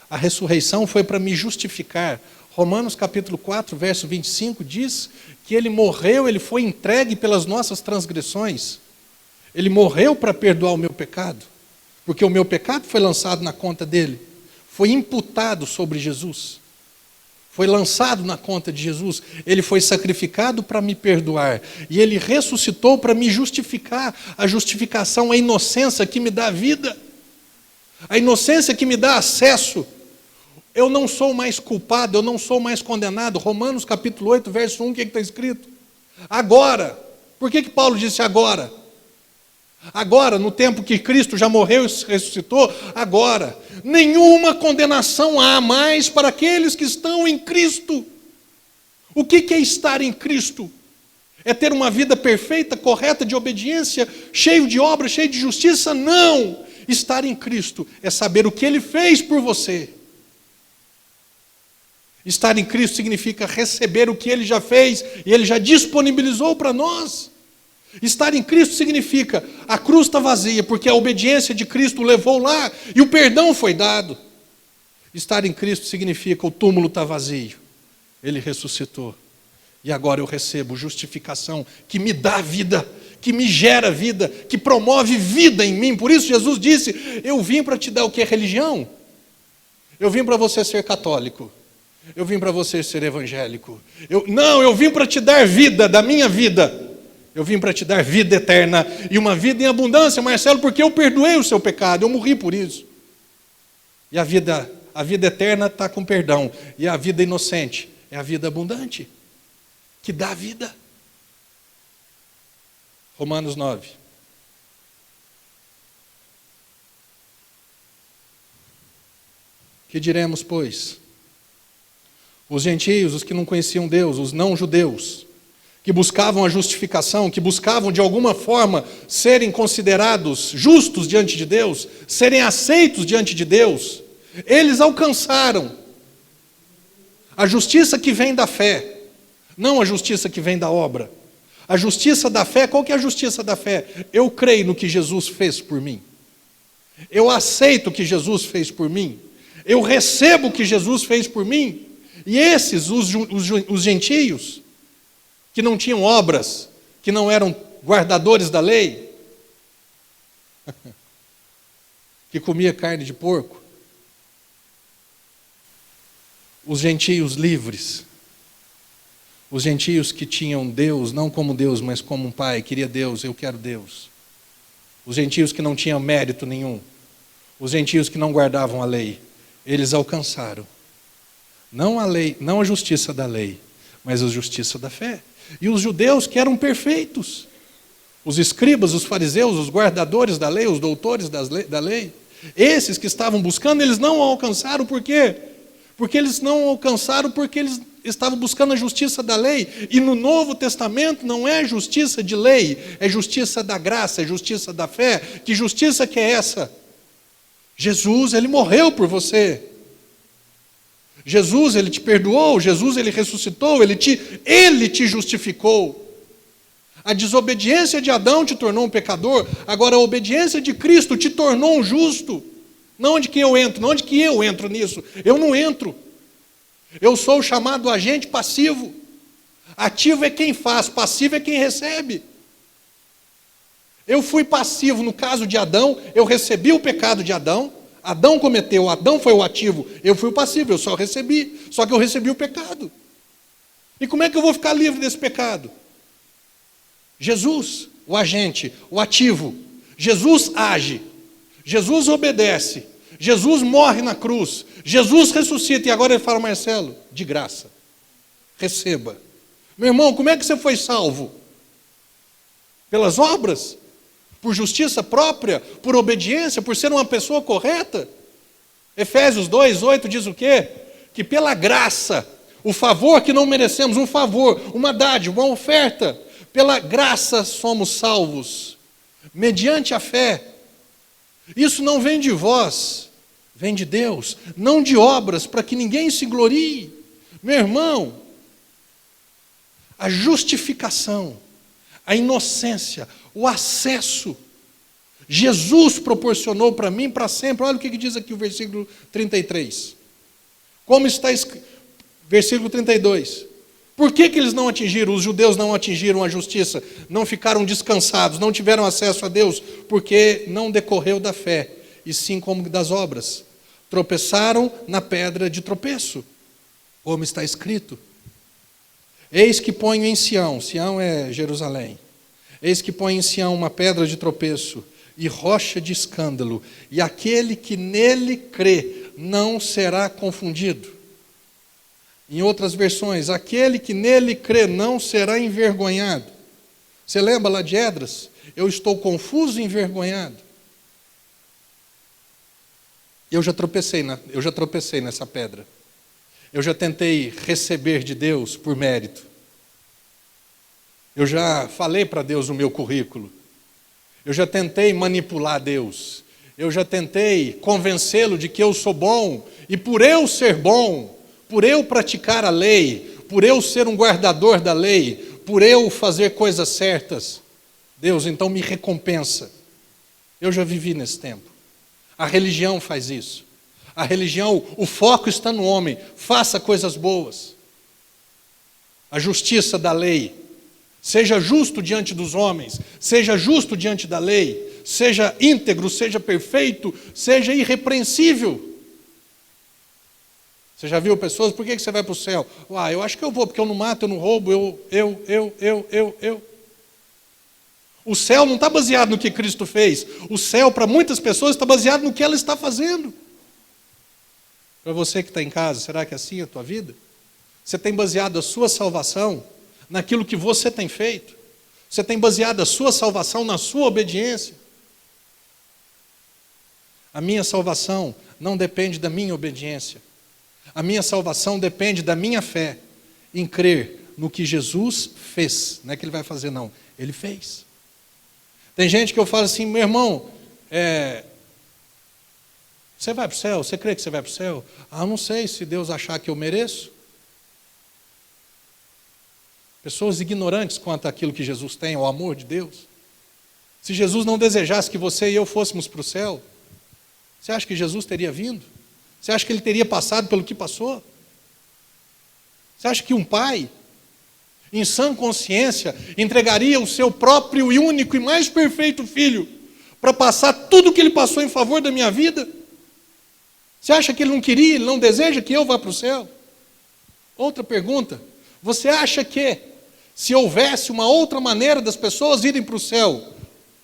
A ressurreição foi para me justificar. Romanos capítulo 4, verso 25 diz que ele morreu, ele foi entregue pelas nossas transgressões. Ele morreu para perdoar o meu pecado, porque o meu pecado foi lançado na conta dele, foi imputado sobre Jesus. Foi lançado na conta de Jesus. Ele foi sacrificado para me perdoar. E ele ressuscitou para me justificar. A justificação é a inocência que me dá vida. A inocência que me dá acesso. Eu não sou mais culpado, eu não sou mais condenado. Romanos capítulo 8, verso 1, o que está escrito? Agora. Por que Paulo disse agora? Agora, no tempo que Cristo já morreu e ressuscitou, agora, nenhuma condenação há mais para aqueles que estão em Cristo. O que é estar em Cristo? É ter uma vida perfeita, correta, de obediência, cheio de obra, cheio de justiça? Não! Estar em Cristo é saber o que Ele fez por você. Estar em Cristo significa receber o que Ele já fez e Ele já disponibilizou para nós. Estar em Cristo significa a cruz está vazia, porque a obediência de Cristo levou lá e o perdão foi dado. Estar em Cristo significa o túmulo está vazio, Ele ressuscitou. E agora eu recebo justificação que me dá vida, que me gera vida, que promove vida em mim. Por isso Jesus disse, eu vim para te dar o que é religião? Eu vim para você ser católico. Eu vim para você ser evangélico. Eu vim para te dar vida, da minha vida. Eu vim para te dar vida eterna e uma vida em abundância, Marcelo, porque eu perdoei o seu pecado, eu morri por isso. E a vida eterna está com perdão. E a vida inocente é a vida abundante, que dá vida. Romanos 9. Que diremos, pois? Os gentios, os que não conheciam Deus, os não-judeus, que buscavam a justificação, que buscavam de alguma forma serem considerados justos diante de Deus, serem aceitos diante de Deus, eles alcançaram a justiça que vem da fé, não a justiça que vem da obra. A justiça da fé, qual que é a justiça da fé? Eu creio no que Jesus fez por mim. Eu aceito o que Jesus fez por mim. Eu recebo o que Jesus fez por mim. E esses, os gentios, que não tinham obras, que não eram guardadores da lei, que comia carne de porco, os gentios livres, os gentios que tinham Deus, não como Deus, mas como um pai, queria Deus, eu quero Deus. Os gentios que não tinham mérito nenhum, os gentios que não guardavam a lei, eles alcançaram, não a lei, não a justiça da lei, mas a justiça da fé. E os judeus que eram perfeitos, os escribas, os fariseus, os guardadores da lei, os doutores da lei, esses que estavam buscando, eles não alcançaram, por quê? Porque eles não alcançaram porque eles estavam buscando a justiça da lei. E no Novo Testamento não é justiça de lei, é justiça da graça, é justiça da fé. Que justiça que é essa? Jesus, Ele morreu por você. Jesus, Ele te perdoou, Jesus, Ele ressuscitou, Ele te justificou. A desobediência de Adão te tornou um pecador, agora a obediência de Cristo te tornou um justo. Não onde que eu entro, não onde que eu entro nisso. Eu não entro. Eu sou o chamado agente passivo. Ativo é quem faz, passivo é quem recebe. Eu fui passivo no caso de Adão, eu recebi o pecado de Adão. Adão cometeu, Adão foi o ativo, eu fui o passivo, eu só recebi. Só que eu recebi o pecado. E como é que eu vou ficar livre desse pecado? Jesus, o agente, o ativo. Jesus age. Jesus obedece. Jesus morre na cruz. Jesus ressuscita. E agora ele fala, Marcelo, de graça. Receba. Meu irmão, como é que você foi salvo? Pelas obras? Por justiça própria? Por obediência? Por ser uma pessoa correta? Efésios 2:8 diz o quê? Que pela graça, o favor que não merecemos, um favor, uma dádiva, uma oferta, pela graça somos salvos, mediante a fé. Isso não vem de vós, vem de Deus, não de obras, para que ninguém se glorie. Meu irmão, a justificação, a inocência, o acesso, Jesus proporcionou para mim para sempre. Olha o que diz aqui o versículo 33. Como está escrito, versículo 32. Por que eles não atingiram, os judeus não atingiram a justiça, não ficaram descansados, não tiveram acesso a Deus? Porque não decorreu da fé, e sim como das obras. Tropeçaram na pedra de tropeço, como está escrito. Eis que ponho em Sião, Sião é Jerusalém, eis que ponho em Sião uma pedra de tropeço e rocha de escândalo, e aquele que nele crê não será confundido. Em outras versões, aquele que nele crê não será envergonhado. Você lembra lá de Esdras? Eu estou confuso e envergonhado. Eu já tropecei nessa pedra. Eu já tentei receber de Deus por mérito. Eu já falei para Deus o meu currículo. Eu já tentei manipular Deus. Eu já tentei convencê-lo de que eu sou bom, e por eu ser bom, por eu praticar a lei, por eu ser um guardador da lei, por eu fazer coisas certas, Deus então me recompensa. Eu já vivi nesse tempo. A religião faz isso. A religião, o foco está no homem. Faça coisas boas. A justiça da lei. Seja justo diante dos homens. Seja justo diante da lei. Seja íntegro, seja perfeito, seja irrepreensível. Você já viu pessoas, por que você vai para o céu? Eu acho que eu vou, porque eu não mato, eu não roubo, eu. O céu não está baseado no que Cristo fez. O céu, para muitas pessoas, está baseado no que ela está fazendo. Para você que está em casa, será que é assim a tua vida? Você tem baseado a sua salvação naquilo que você tem feito? Você tem baseado a sua salvação na sua obediência? A minha salvação não depende da minha obediência. A minha salvação depende da minha fé em crer no que Jesus fez. Não é que ele vai fazer, não. Ele fez. Tem gente que eu falo assim, meu irmão, você vai para o céu? Você crê que você vai para o céu? Não sei, se Deus achar que eu mereço. Pessoas ignorantes quanto àquilo que Jesus tem, ao amor de Deus. Se Jesus não desejasse que você e eu fôssemos para o céu, você acha que Jesus teria vindo? Você acha que ele teria passado pelo que passou? Você acha que um pai, em sã consciência, entregaria o seu próprio e único e mais perfeito filho para passar tudo o que ele passou em favor da minha vida? Você acha que ele não queria, ele não deseja que eu vá para o céu? Outra pergunta, você acha que se houvesse uma outra maneira das pessoas irem para o céu,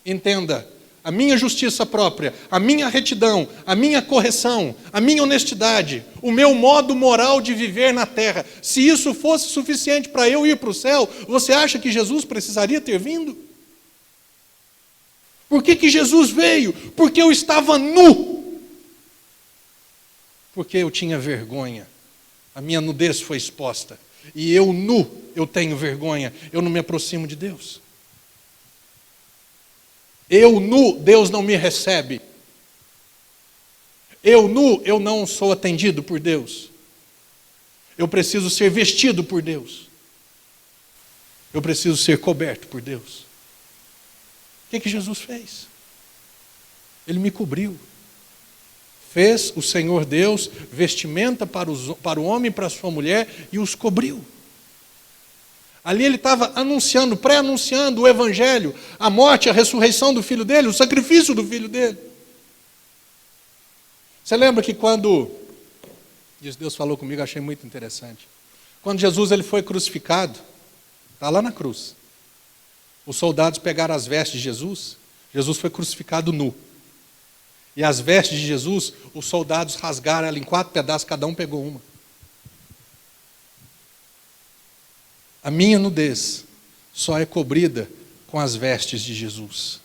entenda, a minha justiça própria, a minha retidão, a minha correção, a minha honestidade, o meu modo moral de viver na terra, se isso fosse suficiente para eu ir para o céu, você acha que Jesus precisaria ter vindo? Por que Jesus veio? Porque eu estava nu. Porque eu tinha vergonha. A minha nudez foi exposta. E eu nu, eu tenho vergonha. Eu não me aproximo de Deus. Eu nu, Deus não me recebe. Eu nu, eu não sou atendido por Deus. Eu preciso ser vestido por Deus. Eu preciso ser coberto por Deus. O que Jesus fez? Ele me cobriu. Fez o Senhor Deus vestimenta para o homem e para a sua mulher e os cobriu. Ali ele estava anunciando, pré-anunciando o Evangelho, a morte, a ressurreição do Filho dele, o sacrifício do Filho dele. Você lembra que quando Deus falou comigo, eu achei muito interessante. Quando Jesus ele foi crucificado, está lá na cruz. Os soldados pegaram as vestes de Jesus, Jesus foi crucificado nu. E as vestes de Jesus, os soldados rasgaram ela em 4 pedaços, cada um pegou uma. A minha nudez só é cobrida com as vestes de Jesus.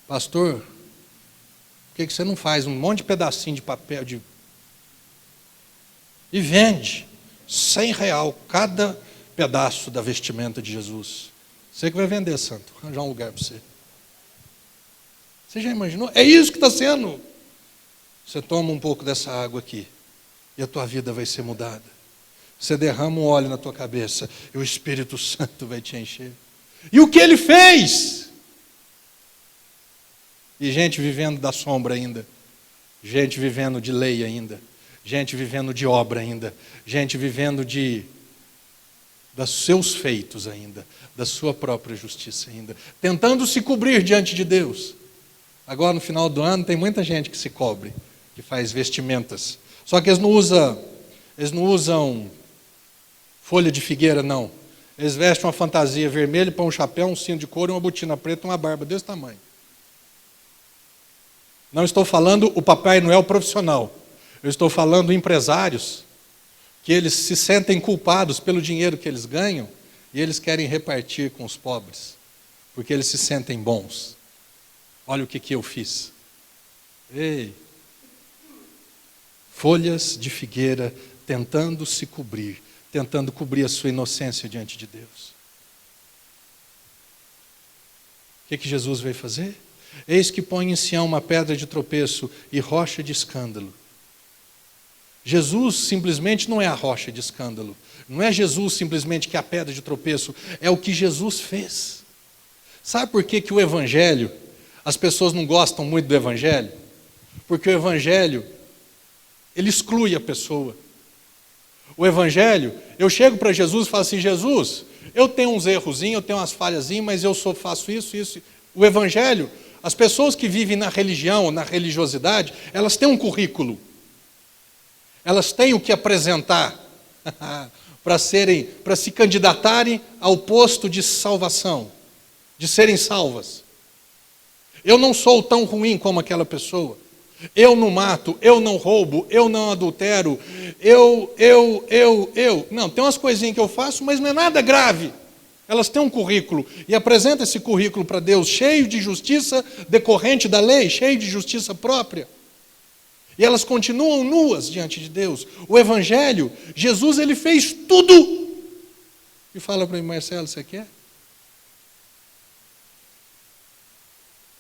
Pastor, por que você não faz um monte de pedacinho de papel e vende R$100 cada pedaço da vestimenta de Jesus? Você que vai vender, santo, arranjar um lugar para você. Você já imaginou? É isso que está sendo. Você toma um pouco dessa água aqui e a tua vida vai ser mudada. Você derrama um óleo na tua cabeça e o Espírito Santo vai te encher. E o que ele fez? E gente vivendo da sombra ainda, gente vivendo de lei ainda, gente vivendo de obra ainda, gente vivendo dos seus feitos ainda, da sua própria justiça ainda, tentando se cobrir diante de Deus. Agora no final do ano tem muita gente que se cobre, que faz vestimentas, só que eles não usam folha de figueira, não. Eles vestem uma fantasia vermelha, põem um chapéu, um cinto de couro, uma botina preta, uma barba desse tamanho. Não estou falando o Papai Noel profissional. Eu estou falando empresários que eles se sentem culpados pelo dinheiro que eles ganham e eles querem repartir com os pobres, porque eles se sentem bons. Olha o que eu fiz. Ei! Folhas de figueira tentando se cobrir, tentando cobrir a sua inocência diante de Deus. O que Jesus veio fazer? Eis que põe em Sião uma pedra de tropeço e rocha de escândalo. Jesus simplesmente não é a rocha de escândalo. Não é Jesus simplesmente que é a pedra de tropeço. É o que Jesus fez. Sabe por que o Evangelho, as pessoas não gostam muito do Evangelho? Porque o Evangelho, ele exclui a pessoa. O Evangelho, eu chego para Jesus e falo assim, Jesus, eu tenho uns errozinhos, eu tenho umas falhazinhas, mas eu faço isso. O Evangelho, as pessoas que vivem na religião, na religiosidade, elas têm um currículo. Elas têm o que apresentar para se candidatarem ao posto de salvação, de serem salvas. Eu não sou tão ruim como aquela pessoa. Eu não mato, eu não roubo, eu não adultero, eu. Não, tem umas coisinhas que eu faço, mas não é nada grave. Elas têm um currículo e apresentam esse currículo para Deus cheio de justiça decorrente da lei, cheio de justiça própria. E elas continuam nuas diante de Deus. O Evangelho, Jesus, ele fez tudo. E fala para mim, Marcelo, você quer?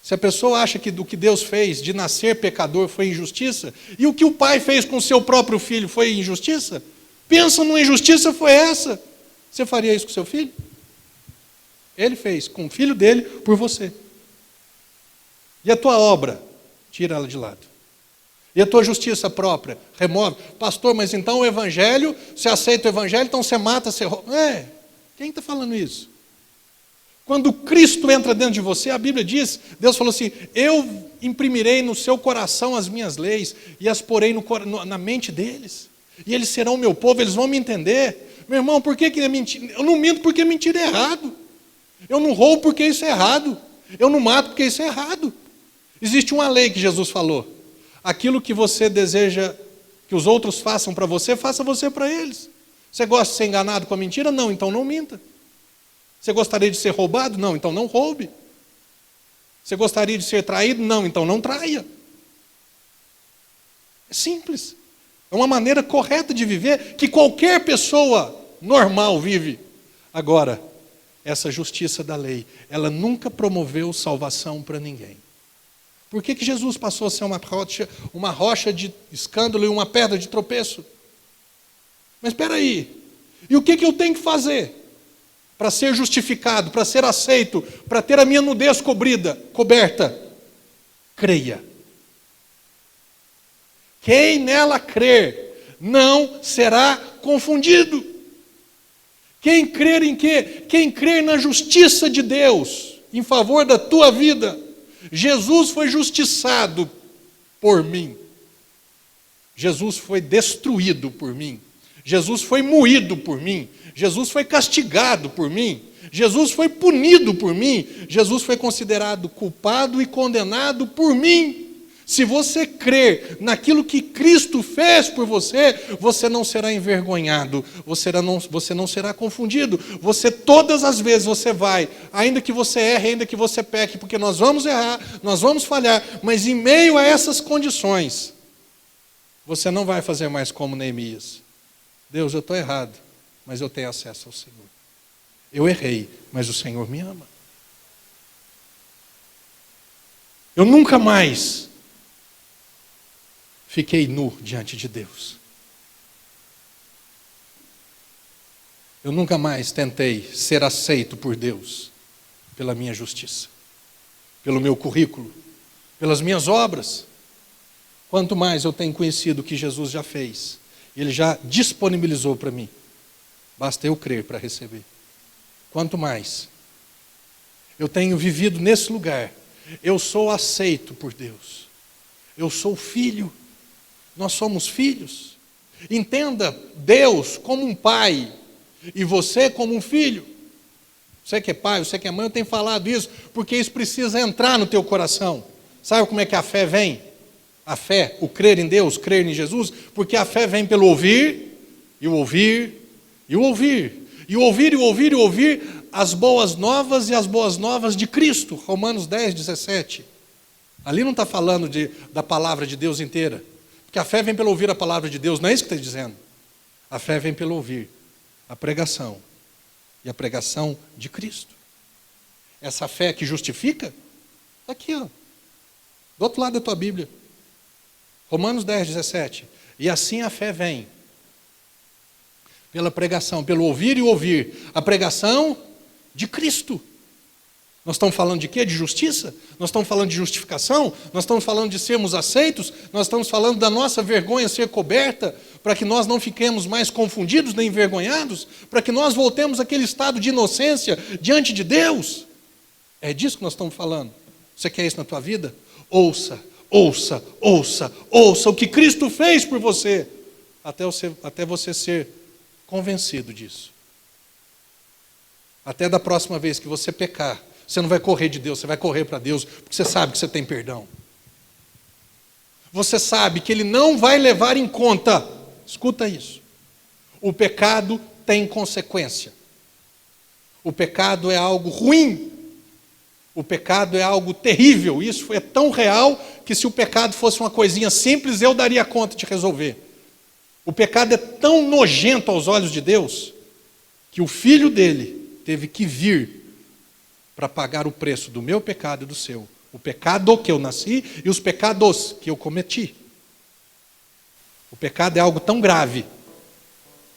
Se a pessoa acha que do que Deus fez de nascer pecador foi injustiça, e o que o pai fez com o seu próprio filho foi injustiça, pensa numa injustiça foi essa. Você faria isso com seu filho? Ele fez com o filho dele por você. E a tua obra? Tira ela de lado. E a tua justiça própria? Remove. Pastor, mas então o Evangelho, você aceita o Evangelho, então você mata, você rouba. Quem está falando isso? Quando Cristo entra dentro de você, a Bíblia diz, Deus falou assim, eu imprimirei no seu coração as minhas leis e as porei na mente deles. E eles serão meu povo, eles vão me entender. Meu irmão, por que é mentira? Eu não minto porque mentira é errado. Eu não roubo porque isso é errado. Eu não mato porque isso é errado. Existe uma lei que Jesus falou. Aquilo que você deseja que os outros façam para você, faça você para eles. Você gosta de ser enganado com a mentira? Não, então não minta. Você gostaria de ser roubado? Não, então não roube. Você gostaria de ser traído? Não, então não traia. É simples. É uma maneira correta de viver que qualquer pessoa normal vive. Agora, essa justiça da lei, ela nunca promoveu salvação para ninguém. Por que Jesus passou a ser uma rocha de escândalo e uma pedra de tropeço? Mas espera aí, e o que eu tenho que fazer para ser justificado, para ser aceito, para ter a minha nudez coberta? Creia. Quem nela crer não será confundido. Quem crer em quê? Quem crer na justiça de Deus em favor da tua vida. Jesus foi justiçado por mim. Jesus foi destruído por mim. Jesus foi moído por mim. Jesus foi castigado por mim. Jesus foi punido por mim. Jesus foi considerado culpado e condenado por mim. Se você crer naquilo que Cristo fez por você, você não será envergonhado, você não será confundido. Você, todas as vezes você vai, ainda que você erre, ainda que você peque, porque nós vamos errar, nós vamos falhar, mas em meio a essas condições, você não vai fazer mais como Neemias. Deus, eu estou errado, mas eu tenho acesso ao Senhor. Eu errei, mas o Senhor me ama. Eu nunca mais fiquei nu diante de Deus. Eu nunca mais tentei ser aceito por Deus pela minha justiça, pelo meu currículo, pelas minhas obras. Quanto mais eu tenho conhecido o que Jesus já fez, Ele já disponibilizou para mim. Basta eu crer para receber. Quanto mais eu tenho vivido nesse lugar, eu sou aceito por Deus. Eu sou filho. Nós somos filhos. Entenda Deus como um pai e você como um filho. Você que é pai, você que é mãe, eu tenho falado isso porque isso precisa entrar no teu coração. Sabe como é que a fé vem? A fé, o crer em Deus, crer em Jesus, porque a fé vem pelo ouvir, e o ouvir, e o ouvir, e o ouvir, e o ouvir, e o ouvir as boas novas e as boas novas de Cristo. Romanos 10, 17. Ali não está falando da palavra de Deus inteira, porque a fé vem pelo ouvir a palavra de Deus, não é isso que está dizendo. A fé vem pelo ouvir a pregação, e a pregação de Cristo. Essa fé que justifica, está aqui, ó, do outro lado da tua Bíblia. Romanos 10, 17. E assim a fé vem pela pregação, pelo ouvir e ouvir a pregação de Cristo. Nós estamos falando de quê? De justiça? Nós estamos falando de justificação? Nós estamos falando de sermos aceitos? Nós estamos falando da nossa vergonha ser coberta, para que nós não fiquemos mais confundidos nem envergonhados, para que nós voltemos àquele estado de inocência diante de Deus? É disso que nós estamos falando. Você quer isso na tua vida? Ouça, ouça, ouça, ouça o que Cristo fez por você, até você ser convencido disso. Até da próxima vez que você pecar, você não vai correr de Deus, você vai correr para Deus, porque você sabe que você tem perdão. Você sabe que Ele não vai levar em conta, escuta isso, o pecado tem consequência. O pecado é algo ruim. O pecado é algo terrível. Isso é tão real que se o pecado fosse uma coisinha simples, eu daria conta de resolver. O pecado é tão nojento aos olhos de Deus que o Filho dele teve que vir para pagar o preço do meu pecado e do seu. O pecado que eu nasci e os pecados que eu cometi. O pecado é algo tão grave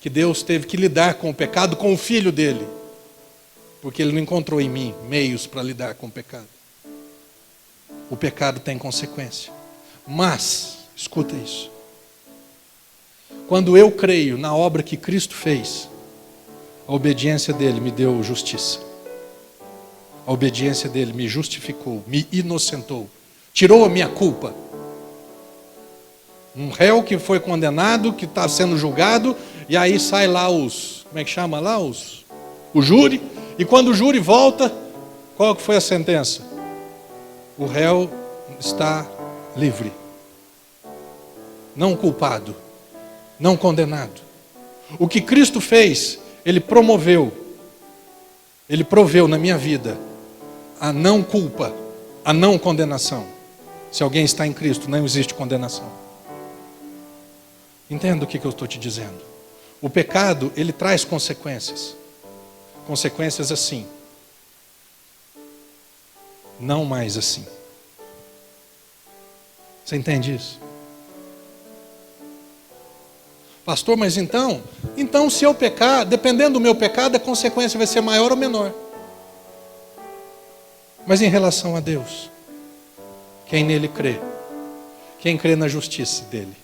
que Deus teve que lidar com o pecado com o Filho dele, porque Ele não encontrou em mim meios para lidar com o pecado. O pecado tem consequência. Mas, escuta isso. Quando eu creio na obra que Cristo fez, a obediência dele me deu justiça. A obediência dele me justificou, me inocentou, tirou a minha culpa. Um réu que foi condenado, que está sendo julgado, e aí sai lá como é que chama lá? O júri. E quando o júri volta, qual que foi a sentença? O réu está livre. Não culpado. Não condenado. O que Cristo fez, Ele promoveu. Ele proveu na minha vida a não culpa, a não condenação. Se alguém está em Cristo, não existe condenação. Entenda o que eu estou te dizendo. O pecado, ele traz consequências. Consequências assim. Não mais assim. Você entende isso? Pastor, mas então se eu pecar, dependendo do meu pecado, a consequência vai ser maior ou menor. Mas em relação a Deus, quem nele crê, quem crê na justiça dele,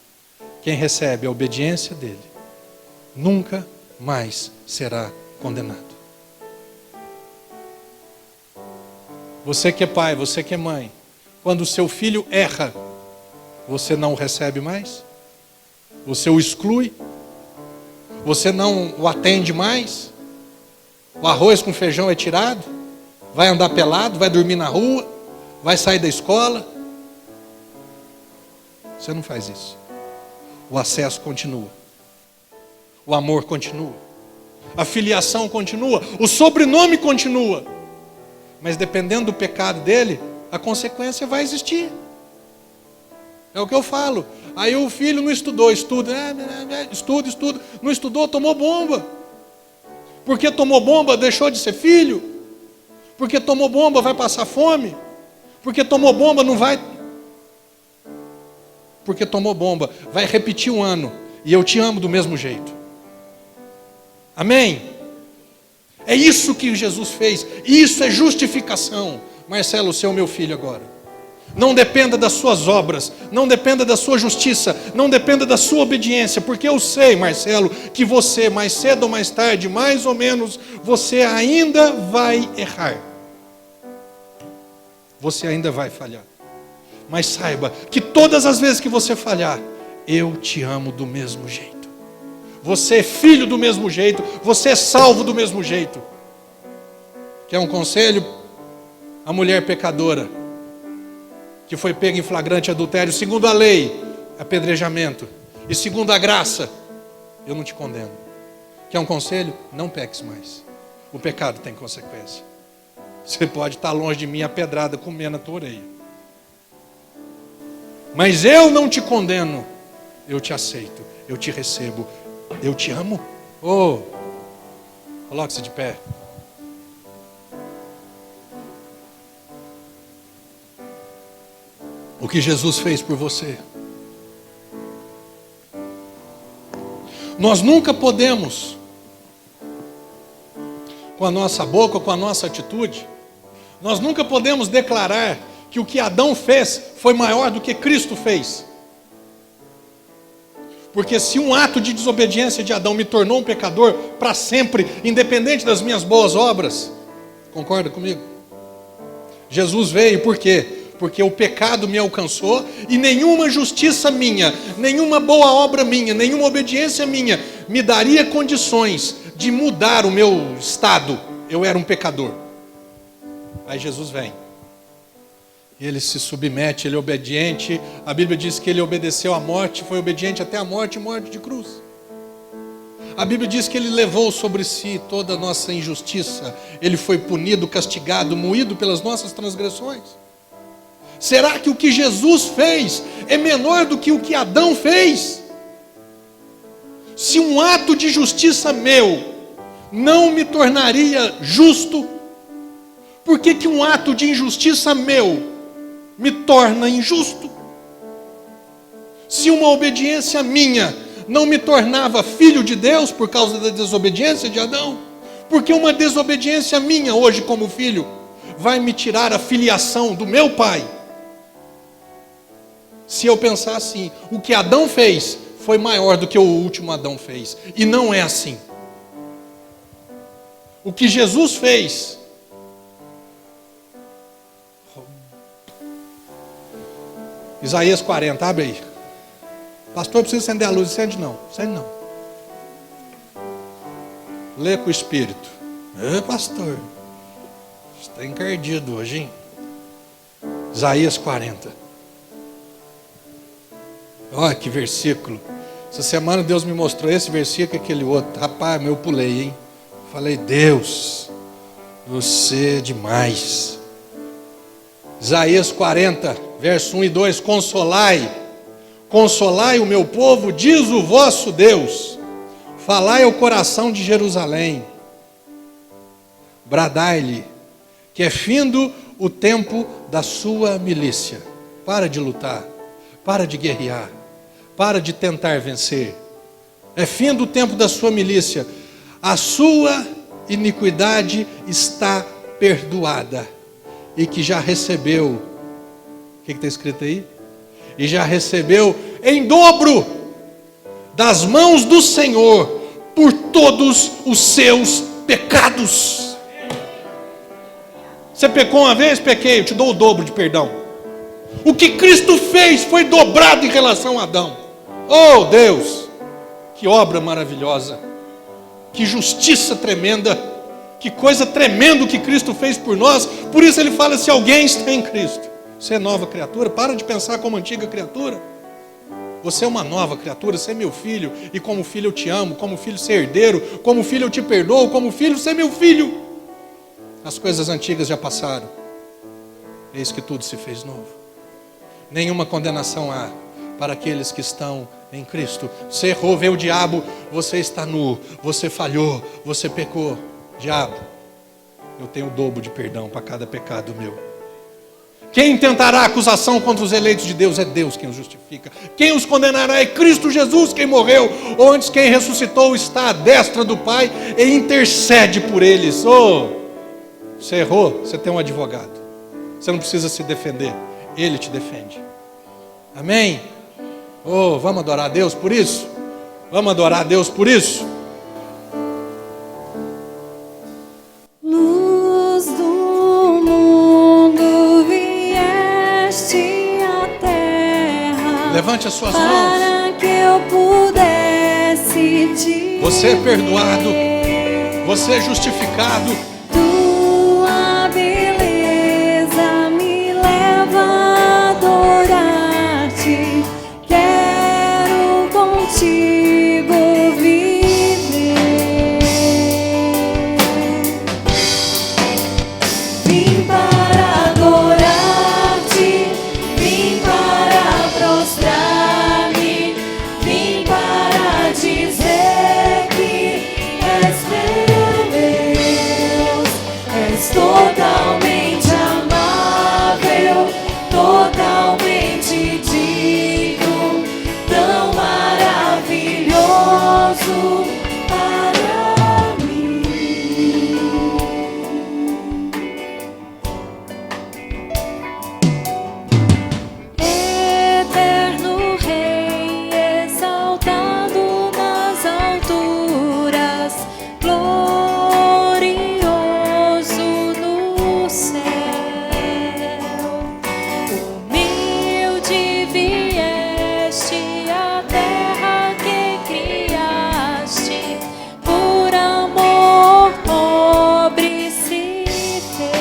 quem recebe a obediência dele, nunca mais será condenado. Você que é pai, você que é mãe, quando o seu filho erra, você não o recebe mais? Você o exclui? Você não o atende mais? O arroz com feijão é tirado? Vai andar pelado? Vai dormir na rua? Vai sair da escola? Você não faz isso. O acesso continua. O amor continua. A filiação continua. O sobrenome continua. Mas dependendo do pecado dele, a consequência vai existir. É o que eu falo. Aí o filho não estudou, estuda, não estudou, tomou bomba. Porque tomou bomba, deixou de ser filho. Porque tomou bomba, vai passar fome. Porque tomou bomba, não vai. Porque tomou bomba, vai repetir um ano. E eu te amo do mesmo jeito. Amém? É isso que Jesus fez. Isso é justificação. Marcelo, você é o meu filho agora. Não dependa das suas obras, não dependa da sua justiça, não dependa da sua obediência, porque eu sei, Marcelo, que você, mais cedo ou mais tarde, mais ou menos, você ainda vai errar. Você ainda vai falhar. Mas saiba que todas as vezes que você falhar, eu te amo do mesmo jeito. Você é filho do mesmo jeito, você é salvo do mesmo jeito. Quer um conselho? A mulher pecadora, que foi pega em flagrante adultério, segundo a lei, apedrejamento, e segundo a graça, eu não te condeno. Quer um conselho? Não peques mais. O pecado tem consequência. Você pode estar longe de mim, a pedrada comendo a tua orelha. Mas eu não te condeno. Eu te aceito, eu te recebo, eu te amo. Oh, coloque-se de pé. O que Jesus fez por você. Nós nunca podemos, com a nossa boca, com a nossa atitude, nós nunca podemos declarar que o que Adão fez foi maior do que Cristo fez. Porque se um ato de desobediência de Adão me tornou um pecador para sempre, independente das minhas boas obras, concorda comigo? Jesus veio por quê? Porque o pecado me alcançou e nenhuma justiça minha, nenhuma boa obra minha, nenhuma obediência minha me daria condições de mudar o meu estado. Eu era um pecador. Aí Jesus vem. Ele se submete, ele é obediente. A Bíblia diz que ele obedeceu à morte, foi obediente até a morte e morte de cruz. A Bíblia diz que ele levou sobre si toda a nossa injustiça. Ele foi punido, castigado, moído pelas nossas transgressões. Será que o que Jesus fez é menor do que o que Adão fez? Se um ato de justiça meu não me tornaria justo, por que um ato de injustiça meu me torna injusto? Se uma obediência minha não me tornava filho de Deus por causa da desobediência de Adão, porque uma desobediência minha hoje como filho vai me tirar a filiação do meu pai? Se eu pensar assim, o que Adão fez foi maior do que o último Adão fez. E não é assim. O que Jesus fez, Isaías 40, abre aí. Pastor, precisa acender a luz. Acende não, acende não. Lê com o Espírito. Pastor, você está encardido hoje, hein? Isaías 40. Olha que versículo. Essa semana Deus me mostrou esse versículo e aquele outro. Rapaz, eu pulei, hein? Falei, Deus, você é demais. Isaías 40, verso 1 e 2. Consolai, consolai o meu povo, diz o vosso Deus. Falai ao coração de Jerusalém. Bradai-lhe, que é findo o tempo da sua milícia. Para de lutar, para de guerrear, para de tentar vencer. É fim do tempo da sua milícia. A sua iniquidade está perdoada. E que já recebeu. O que está escrito aí? E já recebeu em dobro das mãos do Senhor por todos os seus pecados. Você pecou uma vez? Pequei, eu te dou o dobro de perdão. O que Cristo fez foi dobrado em relação a Adão. Oh Deus, que obra maravilhosa, que justiça tremenda, que coisa tremenda que Cristo fez por nós. Por isso ele fala, se alguém está em Cristo, você é nova criatura. Para de pensar como antiga criatura. Você é uma nova criatura, você é meu filho, e como filho eu te amo, como filho você é herdeiro, como filho eu te perdoo, como filho você é meu filho. As coisas antigas já passaram, eis que tudo se fez novo. Nenhuma condenação há para aqueles que estão em Cristo. Você errou, veio o diabo, você está nu, você falhou, você pecou. Diabo, eu tenho o dobro de perdão para cada pecado meu. Quem intentará acusação contra os eleitos de Deus? É Deus quem os justifica. Quem os condenará? É Cristo Jesus quem morreu, ou antes quem ressuscitou, está à destra do Pai e intercede por eles. Você errou, você tem um advogado. Você não precisa se defender, Ele te defende. Amém? Vamos adorar a Deus por isso? Vamos adorar a Deus por isso? Luz do mundo, vieste à terra. Levante as suas mãos. Para que eu pudesse te Você é perdoado, você é justificado. Tua beleza me leva a adorar-te. Quero contigo viver. Vim para adorar-te, vim para prostrar-me, vim para dizer que és meu Deus. És totalmente amável, totalmente digno, tão maravilhoso para mim. Eterno Rei, exaltado nas alturas, glorioso no céu. Humilde vieste à terra que criaste, por amor pobre se fez.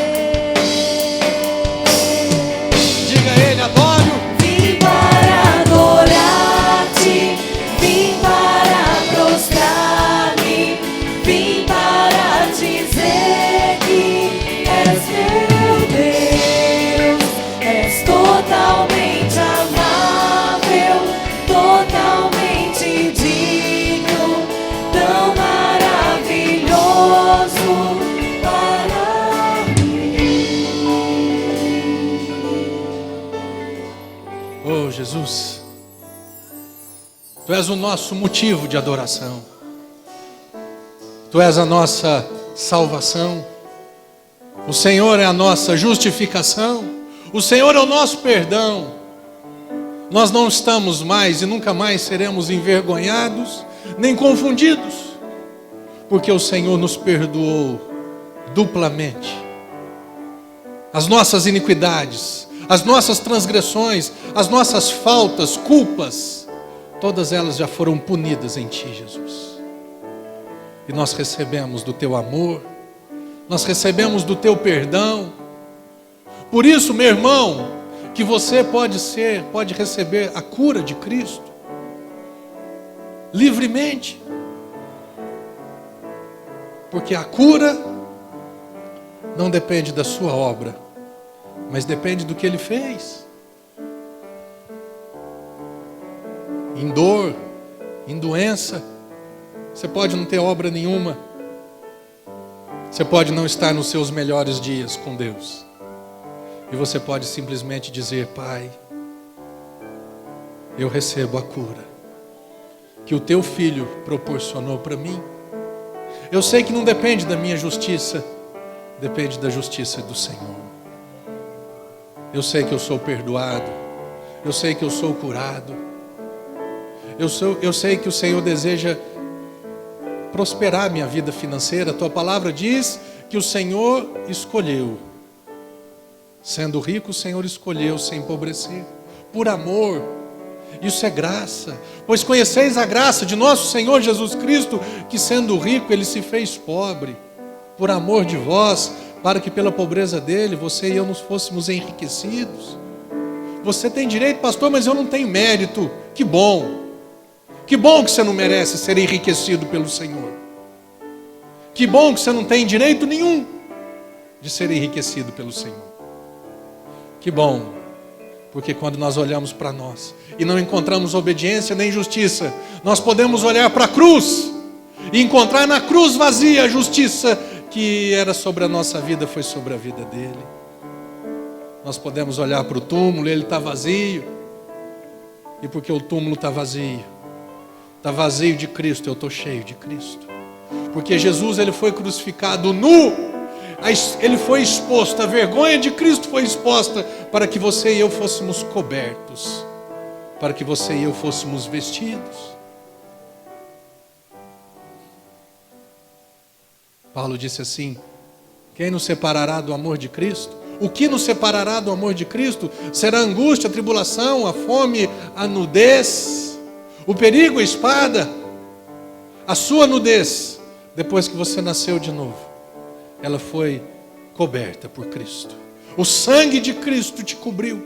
Diga a Ele, adoro. Vim para adorar-te, vim para prostrar-me, vim para dizer que és meu Deus. És totalmente amável, totalmente digno, tão maravilhoso para mim. Oh Jesus, Tu és o nosso motivo de adoração. Tu és a nossa salvação. O Senhor é a nossa justificação. O Senhor é o nosso perdão. Nós não estamos mais e nunca mais seremos envergonhados, nem confundidos, porque o Senhor nos perdoou duplamente. As nossas iniquidades, as nossas transgressões, as nossas faltas, culpas, todas elas já foram punidas em Ti, Jesus. E nós recebemos do Teu amor, nós recebemos do Teu perdão. Por isso, meu irmão, que você pode receber a cura de Cristo livremente, porque a cura não depende da sua obra, mas depende do que Ele fez. Em dor, em doença, você pode não ter obra nenhuma, você pode não estar nos seus melhores dias com Deus, e você pode simplesmente dizer: Pai, eu recebo a cura que o Teu Filho proporcionou para mim. Eu sei que não depende da minha justiça, depende da justiça do Senhor. Eu sei que eu sou perdoado, eu sei que eu sou curado, eu sei que o Senhor deseja prosperar a minha vida financeira. A Tua palavra diz que o Senhor escolheu. Sendo rico, o Senhor escolheu se empobrecer, por amor. Isso é graça, pois conheceis a graça de nosso Senhor Jesus Cristo, que sendo rico, Ele se fez pobre, por amor de vós, para que pela pobreza dele, você e eu nos fôssemos enriquecidos. Você tem direito, pastor, mas eu não tenho mérito. Que bom. Que bom que você não merece ser enriquecido pelo Senhor. Que bom que você não tem direito nenhum de ser enriquecido pelo Senhor. Que bom, porque quando nós olhamos para nós e não encontramos obediência nem justiça, nós podemos olhar para a cruz e encontrar na cruz vazia a justiça que era sobre a nossa vida, foi sobre a vida dele. Nós podemos olhar para o túmulo, ele está vazio, e porque o túmulo está vazio de Cristo, eu estou cheio de Cristo. Porque Jesus, ele foi crucificado nu, ele foi exposto, a vergonha de Cristo foi exposta para que você e eu fôssemos cobertos, para que você e eu fôssemos vestidos. Paulo disse assim: quem nos separará do amor de Cristo? O que nos separará do amor de Cristo? Será a angústia, a tribulação, a fome, a nudez, o perigo, a espada? A sua nudez, depois que você nasceu de novo, ela foi coberta por Cristo. O sangue de Cristo te cobriu.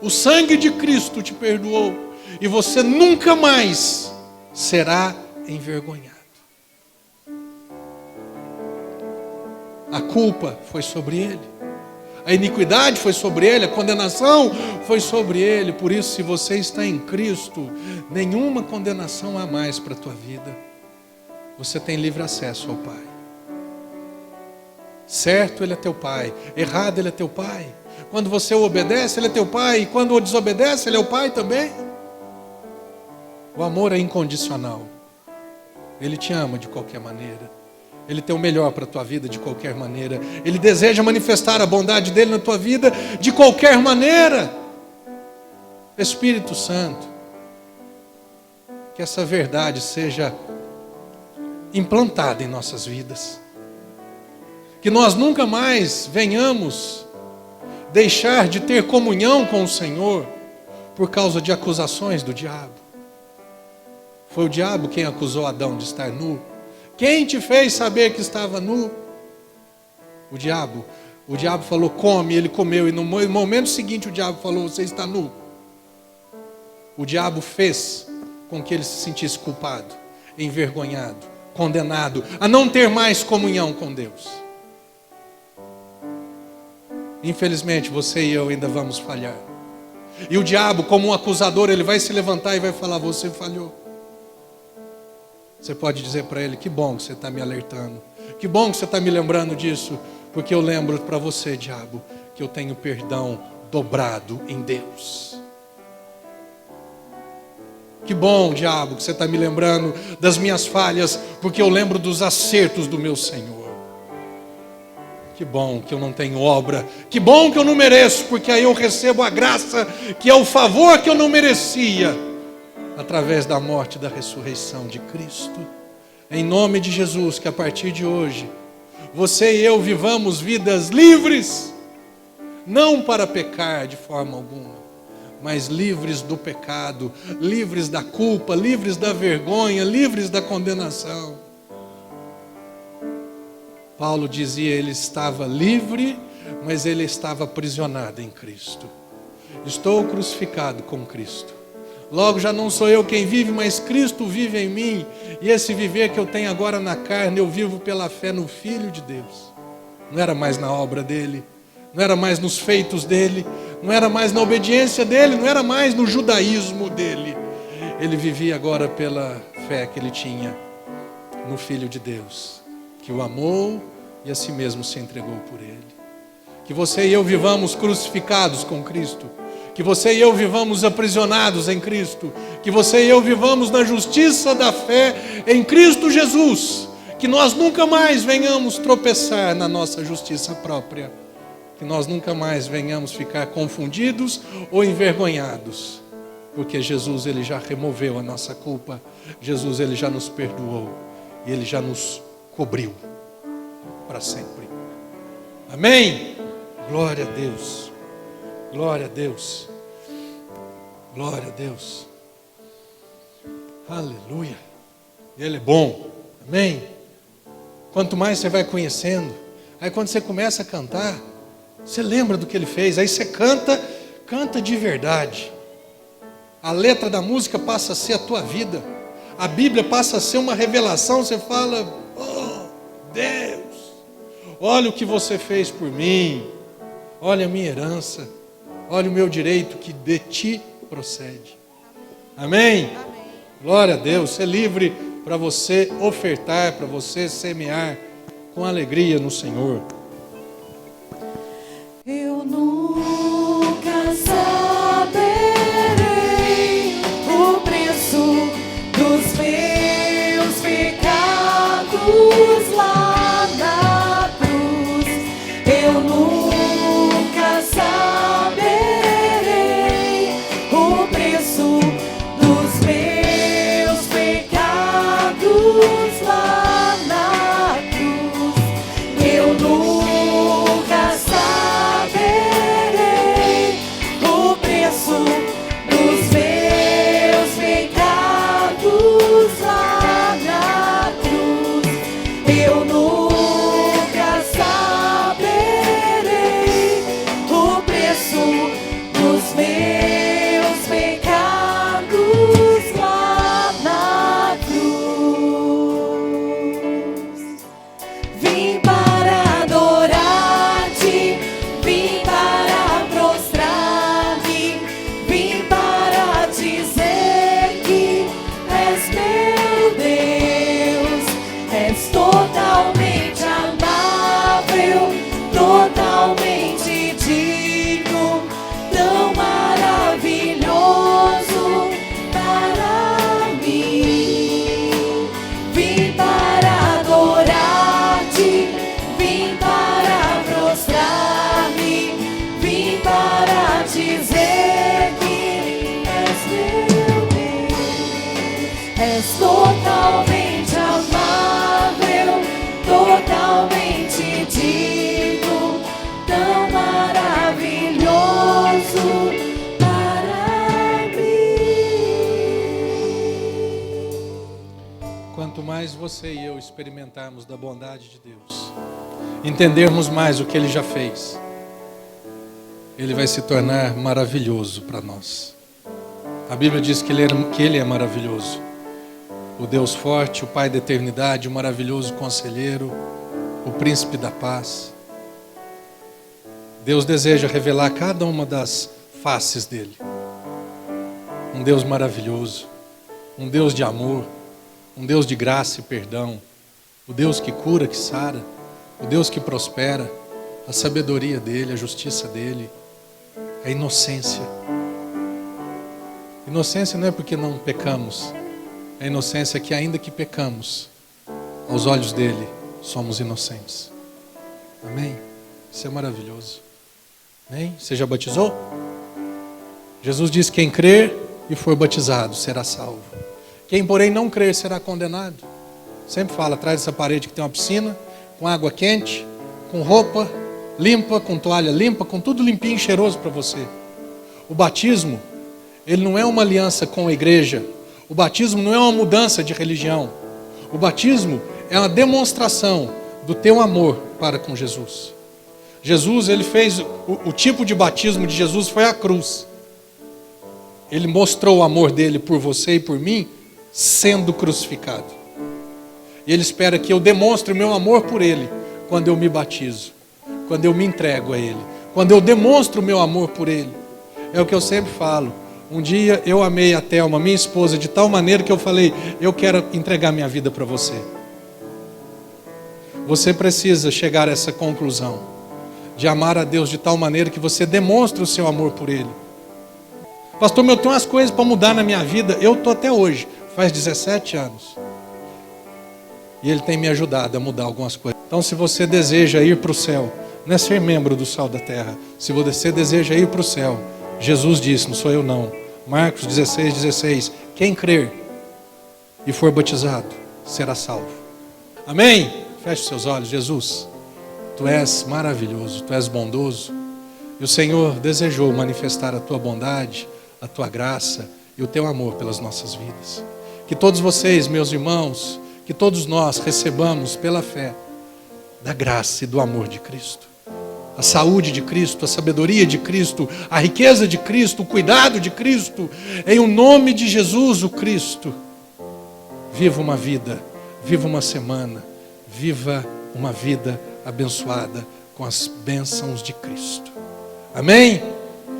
O sangue de Cristo te perdoou. E você nunca mais será envergonhado. A culpa foi sobre ele. A iniquidade foi sobre ele. A condenação foi sobre ele. Por isso, se você está em Cristo, nenhuma condenação há mais para a tua vida. Você tem livre acesso ao Pai. Certo, ele é teu pai. Errado, ele é teu pai. Quando você o obedece, ele é teu pai. E quando o desobedece, ele é o pai também. O amor é incondicional. Ele te ama de qualquer maneira. Ele tem o melhor para a tua vida de qualquer maneira. Ele deseja manifestar a bondade dele na tua vida de qualquer maneira. Espírito Santo, que essa verdade seja implantada em nossas vidas. Que nós nunca mais venhamos deixar de ter comunhão com o Senhor por causa de acusações do diabo. Foi o diabo quem acusou Adão de estar nu. Quem te fez saber que estava nu? O diabo. O diabo falou, come, ele comeu. E no momento seguinte o diabo falou, você está nu. O diabo fez com que ele se sentisse culpado, envergonhado, condenado, a não ter mais comunhão com Deus. Infelizmente, você e eu ainda vamos falhar. E o diabo, como um acusador, ele vai se levantar e vai falar, você falhou. Você pode dizer para ele, que bom que você está me alertando. Que bom que você está me lembrando disso. Porque eu lembro para você, diabo, que eu tenho perdão dobrado em Deus. Que bom, diabo, que você está me lembrando das minhas falhas, porque eu lembro dos acertos do meu Senhor. Que bom que eu não tenho obra. Que bom que eu não mereço, porque aí eu recebo a graça, que é o favor que eu não merecia, através da morte e da ressurreição de Cristo. Em nome de Jesus, que a partir de hoje, você e eu vivamos vidas livres, não para pecar de forma alguma, mas livres do pecado, livres da culpa, livres da vergonha, livres da condenação. Paulo dizia, ele estava livre, mas ele estava aprisionado em Cristo. Estou crucificado com Cristo. Logo já não sou eu quem vive, mas Cristo vive em mim. E esse viver que eu tenho agora na carne, eu vivo pela fé no Filho de Deus. Não era mais na obra dele, não era mais nos feitos dele, não era mais na obediência dele, não era mais no judaísmo dele. Ele vivia agora pela fé que ele tinha no Filho de Deus, que o amou e a si mesmo se entregou por ele. Que você e eu vivamos crucificados com Cristo. Que você e eu vivamos aprisionados em Cristo. Que você e eu vivamos na justiça da fé em Cristo Jesus. Que nós nunca mais venhamos tropeçar na nossa justiça própria. Que nós nunca mais venhamos ficar confundidos ou envergonhados. Porque Jesus, ele já removeu a nossa culpa. Jesus, ele já nos perdoou. E ele já nos cobriu para sempre. Amém? Glória a Deus. Glória a Deus. Glória a Deus. Aleluia. Ele é bom. Amém? Quanto mais você vai conhecendo, aí quando você começa a cantar, você lembra do que ele fez. Aí você canta Canta de verdade. A letra da música passa a ser a tua vida. A Bíblia passa a ser uma revelação. Você fala: oh, Deus, olha o que você fez por mim. Olha a minha herança. Olha o meu direito que de ti procede. Amém? Amém. Glória a Deus. Ser livre para você ofertar, para você semear com alegria no Senhor. Eu nunca saberei o preço dos meus pecados lá na cruz. Eu nunca saberei o preço dos meus pecados lá na cruz. Eu nunca saberei o preço dos meus pecados lá na cruz. Eu nunca saberei o preço dos meus pecados lá na cruz. Vim para adorar-te, vim para prostrar-me, vim para dizer que és meu Deus. És totalmente amável, totalmente digno, tão maravilhoso para mim. Vim para adorar-te, vim para prostrar-me, vim para dizer que és meu Deus. És totalmente amável, totalmente digno, tão maravilhoso para mim. Quanto mais você e eu experimentarmos da bondade de Deus, entendermos mais o que Ele já fez, Ele vai se tornar maravilhoso para nós. A Bíblia diz que Ele é maravilhoso. O Deus forte, o Pai da eternidade, o maravilhoso conselheiro, o príncipe da paz. Deus deseja revelar cada uma das faces dele. Um Deus maravilhoso, um Deus de amor, um Deus de graça e perdão, o Deus que cura, que sara, o Deus que prospera, a sabedoria dele, a justiça dele, a inocência. Inocência não é porque não pecamos, a inocência é que ainda que pecamos, aos olhos dele somos inocentes. Amém? Isso é maravilhoso. Amém? Você já batizou? Jesus diz: quem crer e for batizado será salvo. Quem porém não crer será condenado. Sempre fala: atrás dessa parede que tem uma piscina, com água quente, com roupa limpa, com toalha limpa, com tudo limpinho e cheiroso para você. O batismo, ele não é uma aliança com a igreja. O batismo não é uma mudança de religião. O batismo é uma demonstração do teu amor para com Jesus. Jesus, ele fez, o tipo de batismo de Jesus foi a cruz. Ele mostrou o amor dele por você e por mim, sendo crucificado. E ele espera que eu demonstre o meu amor por ele, quando eu me batizo, quando eu me entrego a ele, quando eu demonstro o meu amor por ele. É o que eu sempre falo. Um dia eu amei a Thelma, minha esposa, de tal maneira que eu falei: eu quero entregar minha vida para você. Você precisa chegar a essa conclusão, de amar a Deus de tal maneira que você demonstre o seu amor por Ele. Pastor, eu tenho umas coisas para mudar na minha vida. Eu estou até hoje, faz 17 anos. E Ele tem me ajudado a mudar algumas coisas. Então, se você deseja ir para o céu, não é ser membro do Sal da Terra. Se você deseja ir para o céu, Jesus disse, não sou eu não. Marcos 16:16. Quem crer e for batizado será salvo. Amém? Feche seus olhos. Jesus, Tu és maravilhoso, Tu és bondoso. E o Senhor desejou manifestar a Tua bondade, a Tua graça e o Teu amor pelas nossas vidas. Que todos vocês, meus irmãos, que todos nós recebamos pela fé da graça e do amor de Cristo. a saúde de Cristo, a sabedoria de Cristo, a riqueza de Cristo, o cuidado de Cristo, em o nome de Jesus, o Cristo. Viva uma vida, viva uma semana, viva uma vida abençoada com as bênçãos de Cristo. Amém?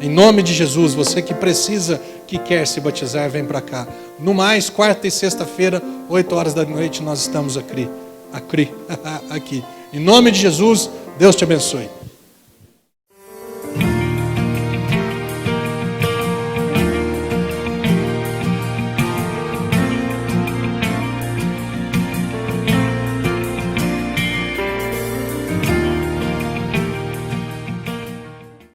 Em nome de Jesus, você que precisa, que quer se batizar, vem para cá. No mais, quarta e sexta-feira, 8 horas da noite, nós estamos aqui. Em nome de Jesus, Deus te abençoe.